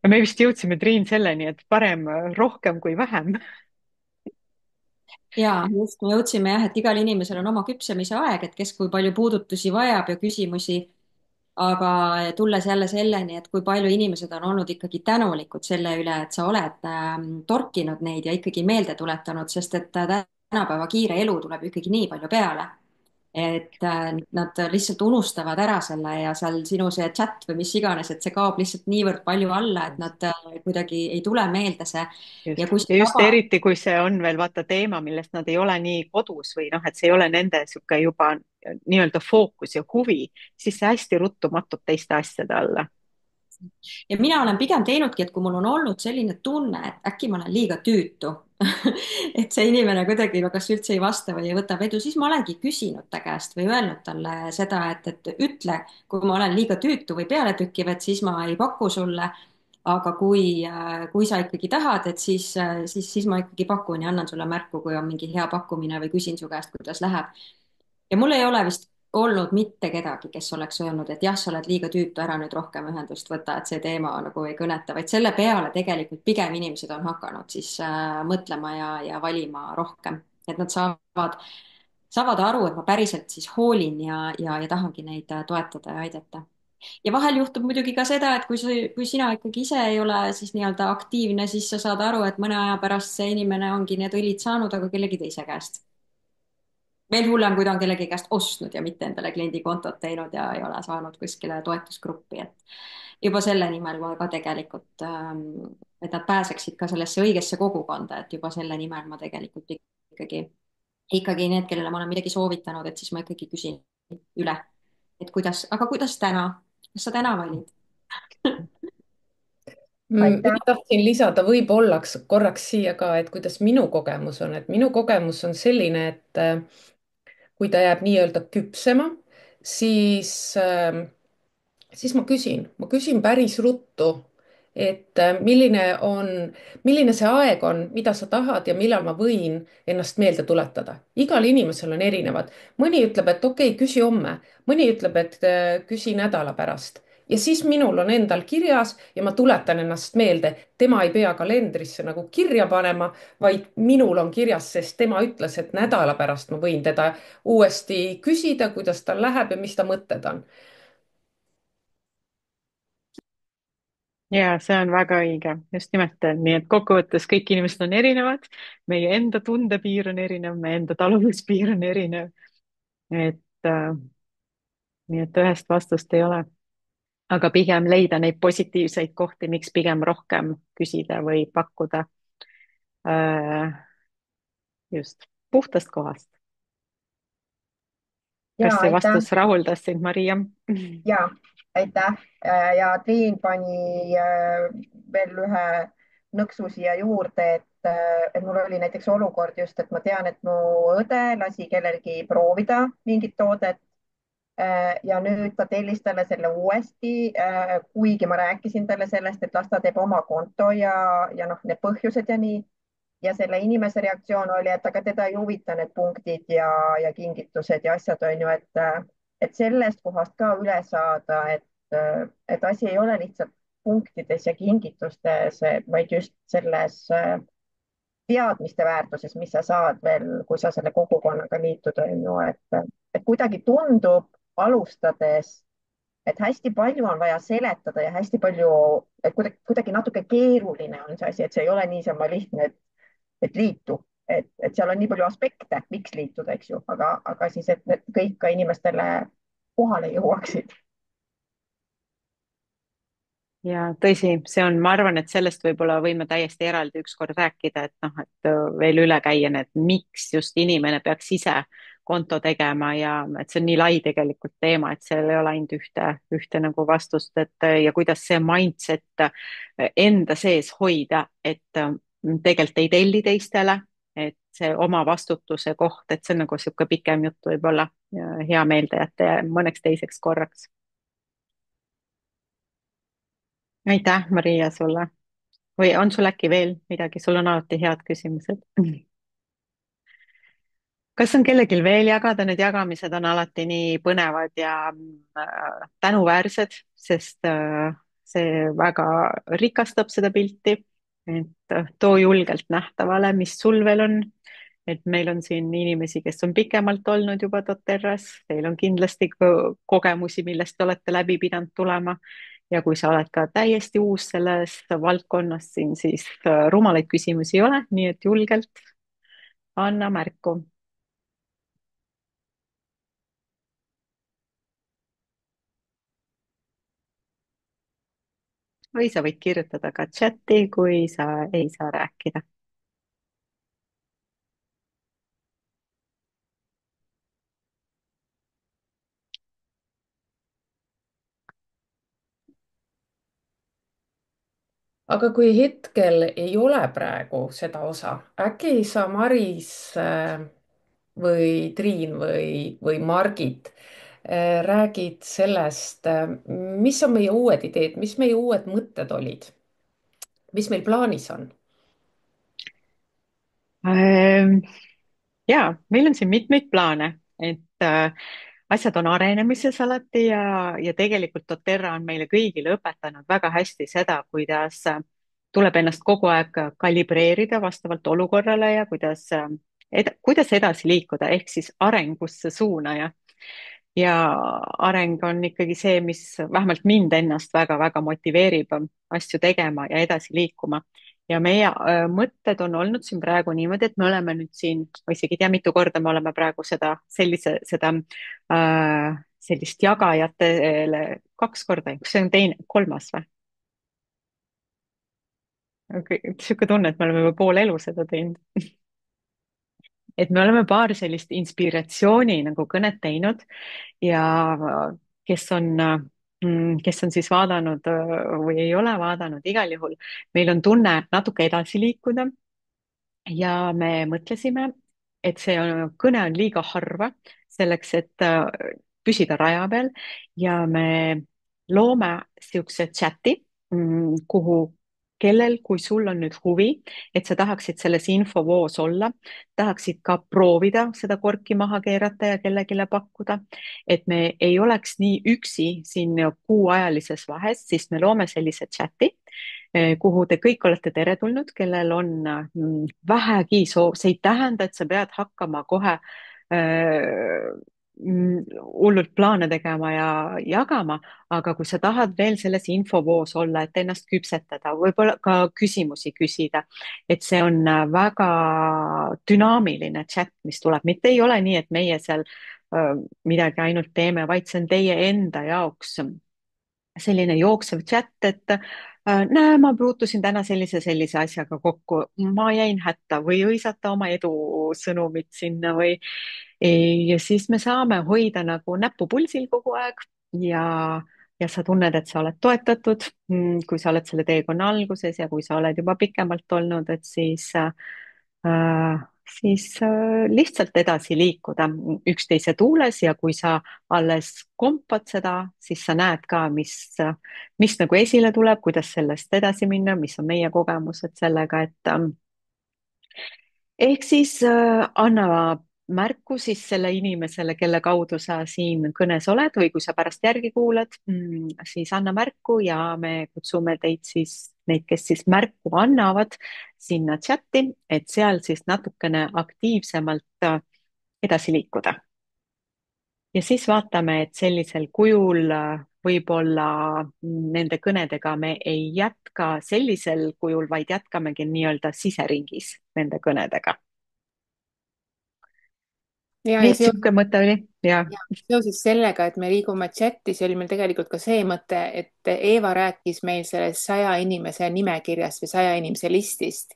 me vist jõudsime, Triin, selleni, et parem rohkem kui vähem.
ja just me jõudsime jah, et igal inimesel on oma küpsemise aeg, et kes kui palju puudutusi vajab ja küsimusi, aga tulles jälle selleni, et kui palju inimesed on olnud ikkagi tänulikud selle üle, et sa oled torkinud neid ja ikkagi meelde tuletanud, sest et tänapäeva kiire elu tuleb ju ikkagi nii palju peale, et nad lihtsalt unustavad ära selle ja seal sinu see chat või mis iganes, et see kaob lihtsalt niivõrd palju alla, et nad kuidagi ei tule meelde see. ja
just,
kui sa
ja just
tabad.
eriti, kui see on veel vaata teema, millest nad ei ole nii kodus või noh, et see ei ole nende sihuke juba nii-öelda fookus ja huvi, siis see hästi ruttu mattub teiste asjade alla.
Ja mina olen pigem teinudki, et kui mul on olnud selline tunne, et äkki ma olen liiga tüütu et see inimene kuidagi kas üldse ei vasta või ei võta vedu, siis ma olengi küsinud ta käest või öelnud talle seda, et ütle, kui ma olen liiga tüütu või pealetükkiv, et siis ma ei paku sulle. aga kui sa ikkagi tahad, et siis ma ikkagi pakun ja annan sulle märku, kui on mingi hea pakkumine või küsin su käest, kuidas läheb. Ja mul ei ole vist olnud mitte kedagi, kes oleks öelnud, et jah, sa oled liiga tüütu, ära nüüd rohkem ühendust võta, et see teema nagu ei kõneta, vaid selle peale tegelikult pigem inimesed on hakanud siis mõtlema ja valima rohkem, et nad saavad aru, et ma päriselt siis hoolin ja tahangi neid toetada ja aidata. Ja vahel juhtub muidugi ka seda, et kui sina ikkagi ise ei ole siis nii-öelda aktiivne, siis sa saad aru, et mõne aja pärast see inimene ongi need õlid saanud, aga kellegi teise käest. Veel hullem, kui ta on kellegi käest ostnud ja mitte endale kliendikontot teinud ja ei ole saanud kuskile toetusgruppi, et juba selle nimel ma ka tegelikult, et nad pääseksid ka sellesse õigesse kogukonda, et juba selle nimel ma tegelikult ikkagi need, kellele ma olen midagi soovitanud, et siis ma ikkagi küsin üle, et aga kuidas täna, kas sa täna valid?
aitäh.
Mina tahtsin lisada võib-olla korraks siia ka, et kuidas minu kogemus on, et minu kogemus on selline, et kui ta jääb nii-öelda küpsema, siis siis ma küsin päris ruttu, et milline see aeg on, mida sa tahad ja millal ma võin ennast meelde tuletada. igal inimesel on erinevad. mõni ütleb, et okei, küsi homme, mõni ütleb, et küsi nädala pärast ja siis minul on endal kirjas ja ma tuletan ennast meelde. Tema ei pea kalendrisse nagu kirja panema, vaid minul on kirjas, sest tema ütles, et nädala pärast ma võin teda uuesti küsida, kuidas tal läheb ja mis ta mõtted on.
Ja see on väga õige, just nimelt nii, et kokkuvõttes kõik inimesed on erinevad, meie enda tundepiir on erinev, meie enda taluvuspiir on erinev. et äh, nii et ühest vastust ei ole, aga pigem leida neid positiivseid kohti, miks pigem rohkem küsida või pakkuda just puhtast kohast.
Ja
kas see
aitäh.
vastus rahuldas sind, Maria?
Ja aitäh. Ja Triin pani veel ühe nõksu siia juurde, et mul oli näiteks olukord just, et ma tean, et mu õde lasi kellelgi proovida mingit toodet. Ja nüüd ta tellis talle selle uuesti, kuigi ma rääkisin talle sellest, et las ta teeb oma konto ja noh, need põhjused ja nii. Ja selle inimese reaktsioon oli, et aga teda ei huvita need punktid ja kingitused ja asjad on ju, et sellest kohast ka üle saada, et asi ei ole lihtsalt punktides ja kingitustes, vaid just selles teadmiste väärtuses, mis sa saad veel, kui sa selle kogukonnaga liitud, on ju, et kuidagi tundub alustades, et hästi palju on vaja seletada ja hästi palju, et kuidagi natuke keeruline on see asi, et see ei ole niisama lihtne, et liitu, et seal on nii palju aspekte, miks liituda, eks ju, aga siis, et need kõik ka inimestele kohale jõuaksid.
ja tõsi, see on, ma arvan, et sellest võib-olla võime täiesti eraldi ükskord rääkida, et noh, et veel üle käia need, miks just inimene peaks ise konto tegema ja et see on nii lai tegelikult teema, et seal ei ole ainult ühte nagu vastust, et ja kuidas see mindset enda sees hoida, et tegelikult ei telli teistele, et see oma vastutuse koht, et see on nagu niisugune pikem jutt võib-olla hea meelde jätta mõneks teiseks korraks. Aitäh, Maria, sulle. Või on sul äkki veel midagi, sul on alati head küsimused. kas on kellelgi veel jagada, need jagamised on alati nii põnevad ja tänuväärsed, sest see väga rikastab seda pilti. et too julgelt nähtavale, mis sul veel on. et meil on siin inimesi, kes on pikemalt olnud juba doTERRas, teil on kindlasti kogemusi, millest te olete läbi pidanud tulema. ja kui sa oled ka täiesti uus selles valdkonnas siin, siis rumalaid küsimusi ei ole, nii et julgelt anna märku. või sa võid kirjutada ka chati, kui sa ei saa rääkida.
aga kui hetkel ei ole praegu seda osa, äkki sa, Maris või Triin või Margit, räägid sellest, mis on meie uued ideed, mis meie uued mõtted olid, mis meil plaanis on?
Ähm, ja meil on siin mitmeid plaane, et asjad on arenemises alati ja tegelikult doTERRA on meile kõigile õpetanud väga hästi seda, kuidas tuleb ennast kogu aeg kalibreerida vastavalt olukorrale ja kuidas edasi liikuda, ehk siis arengusse suunaja. ja areng on ikkagi see, mis vähemalt mind ennast väga-väga motiveerib asju tegema ja edasi liikuma. ja meie mõtted on olnud siin praegu niimoodi, et me oleme nüüd siin, ma isegi ei tea, mitu korda me oleme praegu sellist jagajatele 2 korda, kas see on kolmas või? Sihuke tunne, et me oleme juba pool elu seda teinud. et me oleme paar sellist inspiratsiooni nagu kõnet teinud ja kes on siis vaadanud või ei ole vaadanud, igal juhul meil on tunne natuke edasi liikuda. ja me mõtlesime, et kõne on liiga harva selleks, et püsida raja peal ja me loome siukse chati, kuhu kui sul on nüüd huvi, et sa tahaksid selles infovoos olla, tahaksid ka proovida seda korki maha keerata ja kellelegi pakkuda, et me ei oleks nii üksi siin kuuajalises vahes, siis me loome sellise chati, kuhu te kõik olete teretulnud, kellel on vähegi soov, see ei tähenda, et sa pead hakkama kohe hullult plaane tegema ja jagama, aga kui sa tahad veel selles infovoos olla, et ennast küpsetada, võib-olla ka küsimusi küsida, et see on väga dünaamiline chat, mis tuleb, mitte ei ole nii, et meie seal midagi ainult teeme, vaid see on teie enda jaoks selline jooksev chat, et näe, ma puutusin täna sellise asjaga kokku, ma jäin hätta või hõisata oma edusõnumit sinna ja siis me saame hoida nagu näppu pulsil kogu aeg ja sa tunned, et sa oled toetatud, kui sa oled selle teekonna alguses ja kui sa oled juba pikemalt olnud, et lihtsalt edasi liikuda üksteise tuules ja kui sa alles kompad seda, siis sa näed ka, mis nagu esile tuleb, kuidas sellest edasi minna, mis on meie kogemused sellega, et ehk siis anna märku siis selle inimesele, kelle kaudu sa siin kõnes oled või kui sa pärast järgi kuulad, siis anna märku ja me kutsume teid siis, neid, kes siis märku annavad sinna chati, et seal siis natukene aktiivsemalt edasi liikuda. ja siis vaatame, et sellisel kujul võib-olla nende kõnedega me ei jätka sellisel kujul, vaid jätkamegi nii-öelda siseringis nende kõnedega.
ja
nii et sihuke mõte oli ja.
seoses sellega, et me liigume chati, see oli meil tegelikult ka see mõte, et Eeva rääkis meil sellest 100 inimese nimekirjast või 100 inimese listist.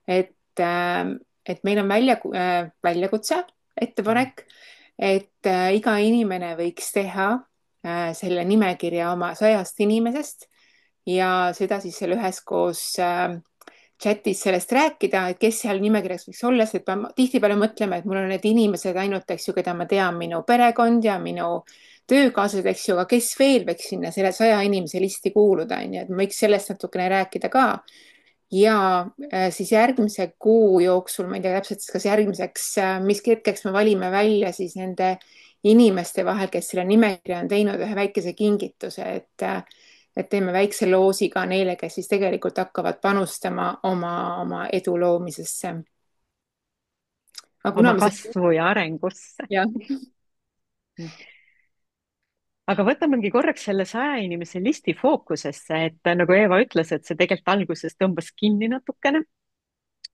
et meil on väljakutse, ettepanek, et iga inimene võiks teha selle nimekirja oma 100 inimesest ja seda siis seal üheskoos chatis sellest rääkida, et kes seal nimekirjas võiks olla, sest tihtipeale mõtleme, et mul on need inimesed ainult, eks ju, keda ma tean, minu perekond ja minu töökaaslased, eks ju, aga kes veel võiks sinna selle 100 inimese listi kuuluda, onju, et ma võiks sellest natukene rääkida ka. ja siis järgmise kuu jooksul, ma ei tea täpselt, kas järgmiseks, mis hetkeks me valime välja siis nende inimeste vahel, kes selle nimekirja on teinud, ühe väikese kingituse, et teeme väikse loosi ka neile, kes siis tegelikult hakkavad panustama oma edu loomisesse. aga kuna
oma
me
kasvu ja arengusse.
jah,
aga võtamegi korraks selle 100 inimese listi fookusesse, et nagu Eeva ütles, et see tegelikult alguses tõmbas kinni natukene.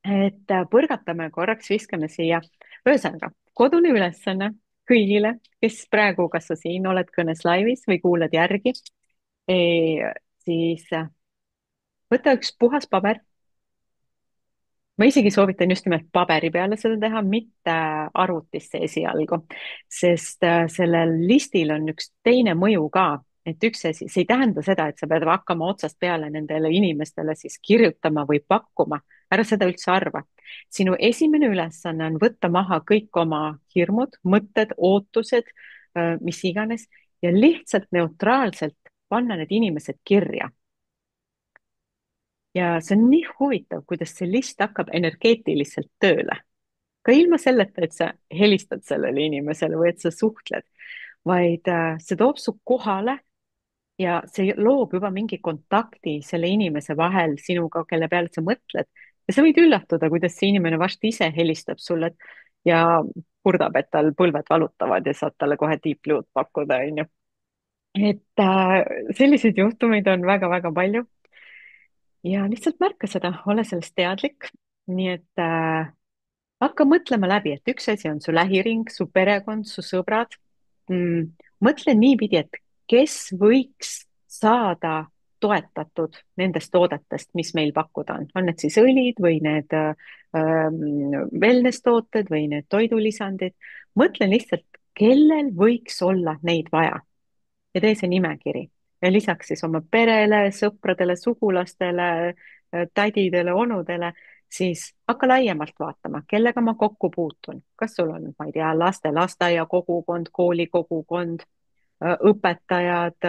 Et põrgatame korraks, viskame siia. Ühesõnaga, kodune ülesanne kõigile, kes praegu, kas sa siin oled kõnes laivis või kuulad järgi, siis võta üks puhas paber. Ma isegi soovitan just nimelt paberi peale seda teha, mitte arvutisse esialgu, sest sellel listil on üks teine mõju ka, et üks asi, see ei tähenda seda, et sa pead hakkama otsast peale nendele inimestele siis kirjutama või pakkuma, ära seda üldse arva. Sinu esimene ülesanne on võtta maha kõik oma hirmud, mõtted, ootused, mis iganes ja lihtsalt neutraalselt panna need inimesed kirja. Ja see on nii huvitav, kuidas see list hakkab energeetiliselt tööle. Ka ilma selleta, et sa helistad sellele inimesele või et sa suhtled, vaid see toob su kohale ja see loob juba mingi kontakti selle inimese vahel sinuga, kelle peale sa mõtled. Ja sa võid üllatuda, kuidas see inimene varsti ise helistab sulle ja kurdab, et tal põlved valutavad ja saad talle kohe deep blue'd pakkuda, onju. Et selliseid juhtumeid on väga-väga palju ja lihtsalt märka seda, ole sellest teadlik. Nii et hakka mõtlema läbi, et üks asi on su lähiring, su perekond, su sõbrad. Mõtle niipidi, et kes võiks saada toetatud nendest toodetest, mis meil pakkuda on need siis õlid või need wellness tooted või need toidulisandid. mõtle lihtsalt, kellel võiks olla neid vaja ja tee see nimekiri ja lisaks siis oma perele, sõpradele, sugulastele, tädidele, onudele, siis hakka laiemalt vaatama, kellega ma kokku puutun. Kas sul on, ma ei tea, laste lasteaia kogukond, kooli kogukond, õpetajad,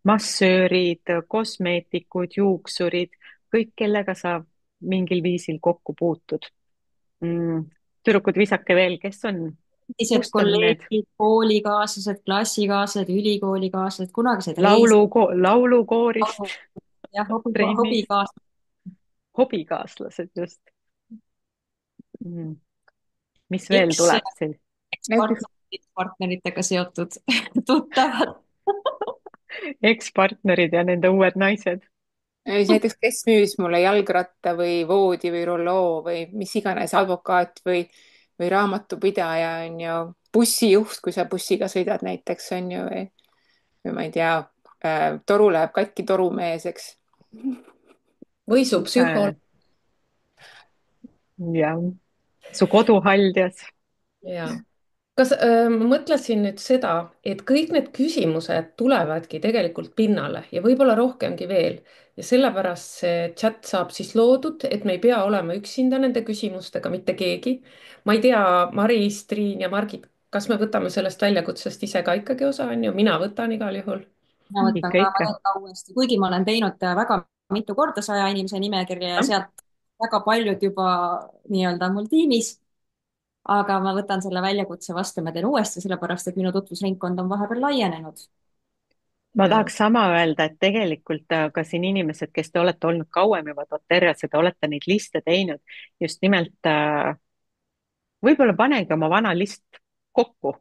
massöörid, kosmeetikud, juuksurid, kõik, kellega sa mingil viisil kokku puutud. Tüdrukud, visake veel,
endised
kust on need
kolleegid, koolikaaslased, klassikaaslased, ülikoolikaaslased, kunagised
laulukoorist,
jah,
trennist,
hobikaaslased,
hobikaaslased just. Mis veel
eks
tuleb siin?
näiteks
partneritega seotud tuttavad.
Ekspartnerid ja nende uued naised.
näiteks, kes müüs mulle jalgratta või voodi või rulloo või mis iganes, advokaat või raamatupidaja on ju, bussijuht, kui sa bussiga sõidad näiteks on ju, või ma ei tea, toru läheb katki, torumees, eks.
või su psühholoog.
Ja su koduhaldjas.
Ja kas ma mõtlesin nüüd seda, et kõik need küsimused tulevadki tegelikult pinnale ja võib-olla rohkemgi veel ja sellepärast see chat saab siis loodud, et me ei pea olema üksinda nende küsimustega, mitte keegi. Ma ei tea, Maris, Triin ja Margit, kas me võtame sellest väljakutsest ise ka ikkagi osa, on ju, mina võtan igal juhul.
ma võtan
Ikka,
ka,
ikka.
ma teen ka uuesti, kuigi ma olen teinud väga mitu korda 100 inimese nimekirja ja sealt väga paljud juba nii-öelda mul tiimis. Aga ma võtan selle väljakutse vastu, ma teen uuesti, sellepärast et minu tutvusringkond on vahepeal laienenud.
Ma
Ja.
tahaks sama öelda, et tegelikult ka siin inimesed, kes te olete olnud kauem juba doTERRAs ja te olete neid liste teinud, just nimelt võib-olla panegi oma vana list kokku,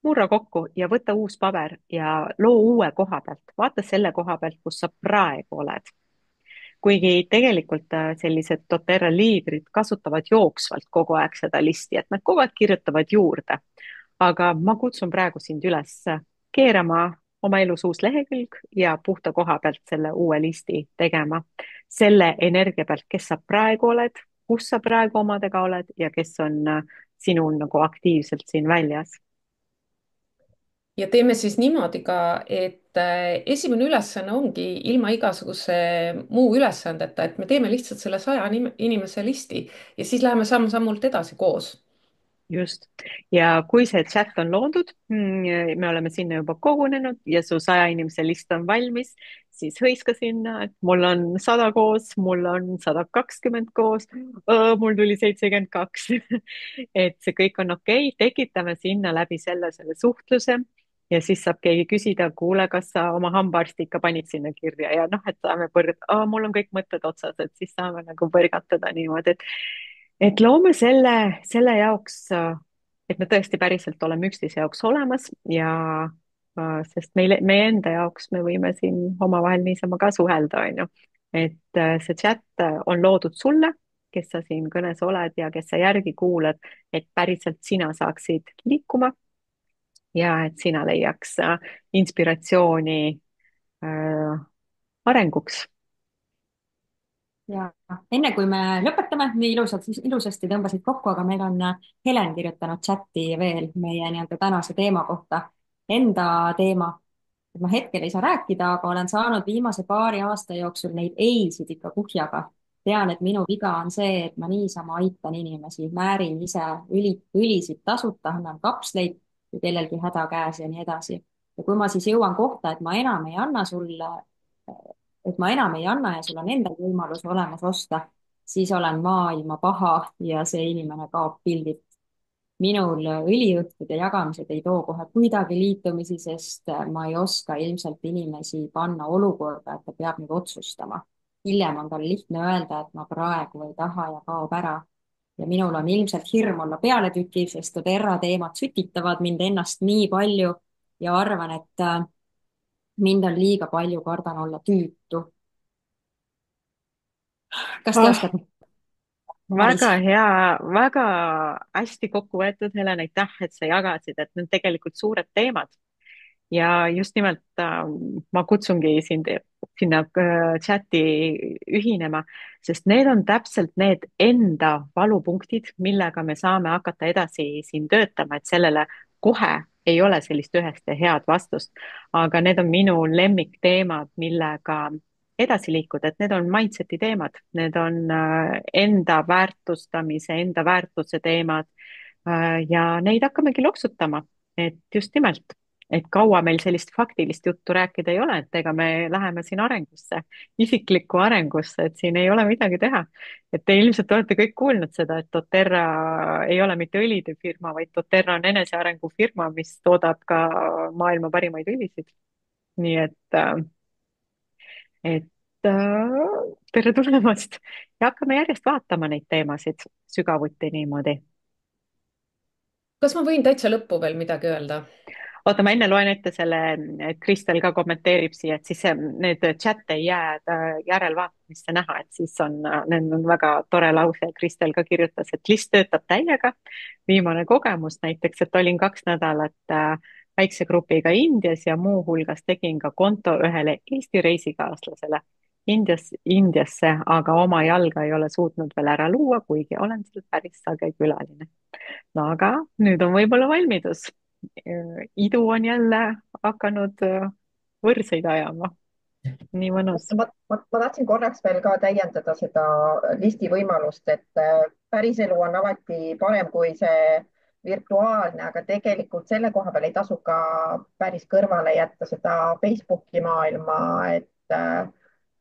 murra kokku ja võta uus paber ja loo uue koha pealt. Vaata selle koha pealt, kus sa praegu oled. Kuigi tegelikult sellised doTERRA liidrid kasutavad jooksvalt kogu aeg seda listi, et nad kogu aeg kirjutavad juurde. Aga ma kutsun praegu sind üles keerama oma elus uus lehekülg ja puhta koha pealt selle uue listi tegema. Selle energia pealt, kes sa praegu oled, kus sa praegu omadega oled ja kes on sinul nagu aktiivselt siin väljas.
Ja teeme siis niimoodi ka, et esimene ülesanne ongi ilma igasuguse muu ülesandeta, et me teeme lihtsalt selle 100 inimese listi ja siis läheme samm-sammult edasi koos.
Just. Ja kui see chat on loodud, me oleme sinna juba kogunenud ja su 100 inimese list on valmis, siis hõiska sinna, et mul on 100 koos, mul on 120 koos, mul tuli 72. et see kõik on okei, tekitame sinna läbi selle suhtluse ja siis saab keegi küsida, kuule, kas sa oma hambaarsti ikka panid sinna kirja ja noh, et saame mul on kõik mõtted otsas, et siis saame nagu põrgatada niimoodi, et loome selle jaoks, et me tõesti päriselt oleme üksteise jaoks olemas ja sest meie enda jaoks me võime siin omavahel niisama ka suhelda, on ju. et see chat on loodud sulle, kes sa siin kõnes oled ja kes sa järgi kuulad, et päriselt sina saaksid liikuma ja et sina leiaks inspiratsiooni arenguks.
ja enne kui me lõpetame, nii ilusasti tõmbasid kokku, aga meil on Helen kirjutanud chati veel meie nii-öelda tänase teema kohta. Enda teema, et ma hetkel ei saa rääkida, aga olen saanud viimase paari aasta jooksul neid ei-sid ikka kuhjaga. tean, et minu viga on see, et ma niisama aitan inimesi, määrin ise õlisid tasuta, annan kapsleid, kui kellelgi häda käes ja nii edasi. ja kui ma siis jõuan kohta, et ma enam ei anna sulle, et ma enam ei anna ja sul on endal võimalus olemas osta, siis olen maailma paha ja see inimene kaob pildilt. Minul õliõhtud ja jagamised ei too kohe kuidagi liitumisi, sest ma ei oska ilmselt inimesi panna olukorda, et ta peab nüüd otsustama. hiljem on tal lihtne öelda, et ma praegu ei taha ja kaob ära. ja minul on ilmselt hirm olla pealetükiv, sest Oterra teemad sütitavad mind ennast nii palju ja arvan, et mind on liiga palju, kardan olla tüütu. kas te
oh,
oskate, Maris?
väga hea, väga hästi kokku võetud, Helen, aitäh, et sa jagasid, et need tegelikult suured teemad ja just nimelt ma kutsungi sind sinna chati ühinema, sest need on täpselt need enda valupunktid, millega me saame hakata edasi siin töötama, et sellele kohe ei ole sellist ühest ja head vastust, aga need on minu lemmikteemad, millega edasi liikuda, et need on mindset'i teemad, need on enda väärtustamise, enda väärtuse teemad ja neid hakkamegi loksutama, et just nimelt et kaua meil sellist faktilist juttu rääkida ei ole, et ega me läheme siin arengusse, isiklikku arengusse, et siin ei ole midagi teha. et te ilmselt olete kõik kuulnud seda, et doTERRA ei ole mitte õlide firma, vaid doTERRA on enesearengufirma, mis toodab ka maailma parimaid õlisid. nii et tere tulemast ja hakkame järjest vaatama neid teemasid sügavuti niimoodi.
kas ma võin täitsa lõppu veel midagi öelda?
oota, ma enne loen ette selle, et Kristel ka kommenteerib siia, et siis need chat'e ei jää järelvaatamisse näha, et siis on, need on väga tore lause. Kristel ka kirjutas, et list töötab täiega. viimane kogemus näiteks, et olin 2 nädalat väikse grupiga Indias ja muuhulgas tegin ka konto ühele Eesti reisikaaslasele Indiasse, aga oma jalga ei ole suutnud veel ära luua, kuigi olen seal päris sage külaline. no aga nüüd on võib-olla valmidus. Idu on jälle hakanud võrseid ajama. nii mõnus.
ma tahtsin korraks veel ka täiendada seda listi võimalust, et päriselu on alati parem kui see virtuaalne, aga tegelikult selle koha peal ei tasu ka päris kõrvale jätta seda Facebooki maailma,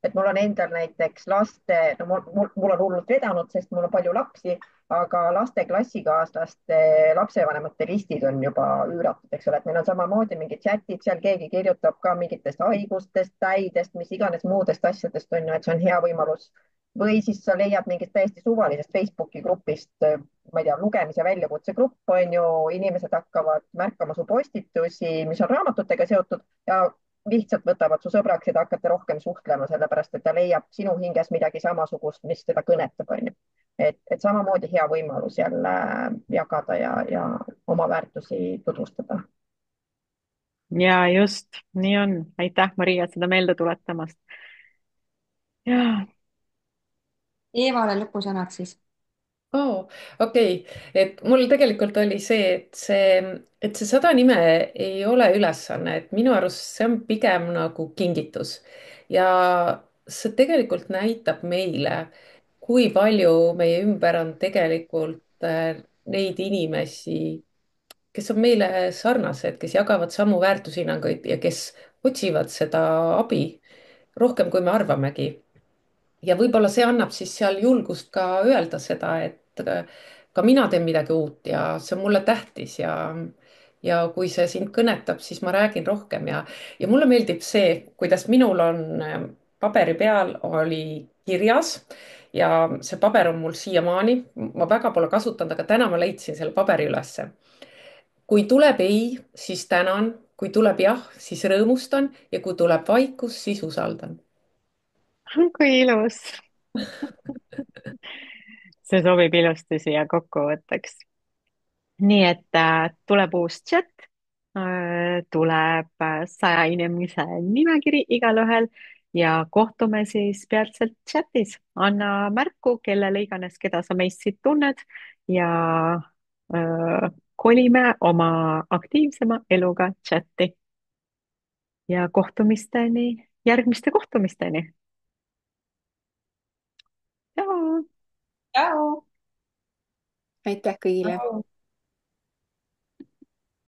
et mul on endal näiteks laste, no mul on hullult vedanud, sest mul on palju lapsi, aga laste klassikaaslaste lapsevanemate listid on juba üüratud, eks ole, et meil on samamoodi mingid chatid, seal keegi kirjutab ka mingitest haigustest, täidest, mis iganes muudest asjadest on ju, et see on hea võimalus. või siis sa leiad mingist täiesti suvalisest Facebooki grupist, ma ei tea, lugemise väljakutse grupp on ju, inimesed hakkavad märkama su postitusi, mis on raamatutega seotud ja lihtsalt võtavad su sõbraks ja te hakkate rohkem suhtlema, sellepärast et ta leiab sinu hinges midagi samasugust, mis teda kõnetab, onju. et samamoodi hea võimalus jälle jagada ja oma väärtusi tutvustada.
ja just, nii on. aitäh, Maria, seda meelde tuletamast. ja
Eevale lõpusõnad siis.
Oh, okei, et mul tegelikult oli see, et see 100 nime ei ole ülesanne, et minu arust see on pigem nagu kingitus ja see tegelikult näitab meile, kui palju meie ümber on tegelikult neid inimesi, kes on meile sarnased, kes jagavad samu väärtushinnanguid ja kes otsivad seda abi rohkem, kui me arvamegi. Ja võib-olla see annab siis seal julgust ka öelda seda, et ka mina teen midagi uut ja see on mulle tähtis ja kui see sind kõnetab, siis ma räägin rohkem ja mulle meeldib see, kuidas minul on paberi peal oli kirjas ja see paber on mul siiamaani, ma väga pole kasutanud, aga täna ma leidsin selle paberi ülesse. kui tuleb ei, siis tänan, kui tuleb jah, siis rõõmustan ja kui tuleb vaikus, siis usaldan.
kui ilus. see sobib ilusti siia kokkuvõtteks. nii et tuleb uus chat, tuleb 100 inimese nimekiri igalühel ja kohtume siis peatselt chatis. anna märku, kellele iganes, keda sa meist siit tunned ja kolime oma aktiivsema eluga chati ja kohtumisteni, järgmiste kohtumisteni. tšau.
tšau.
aitäh kõigile.
Tšau.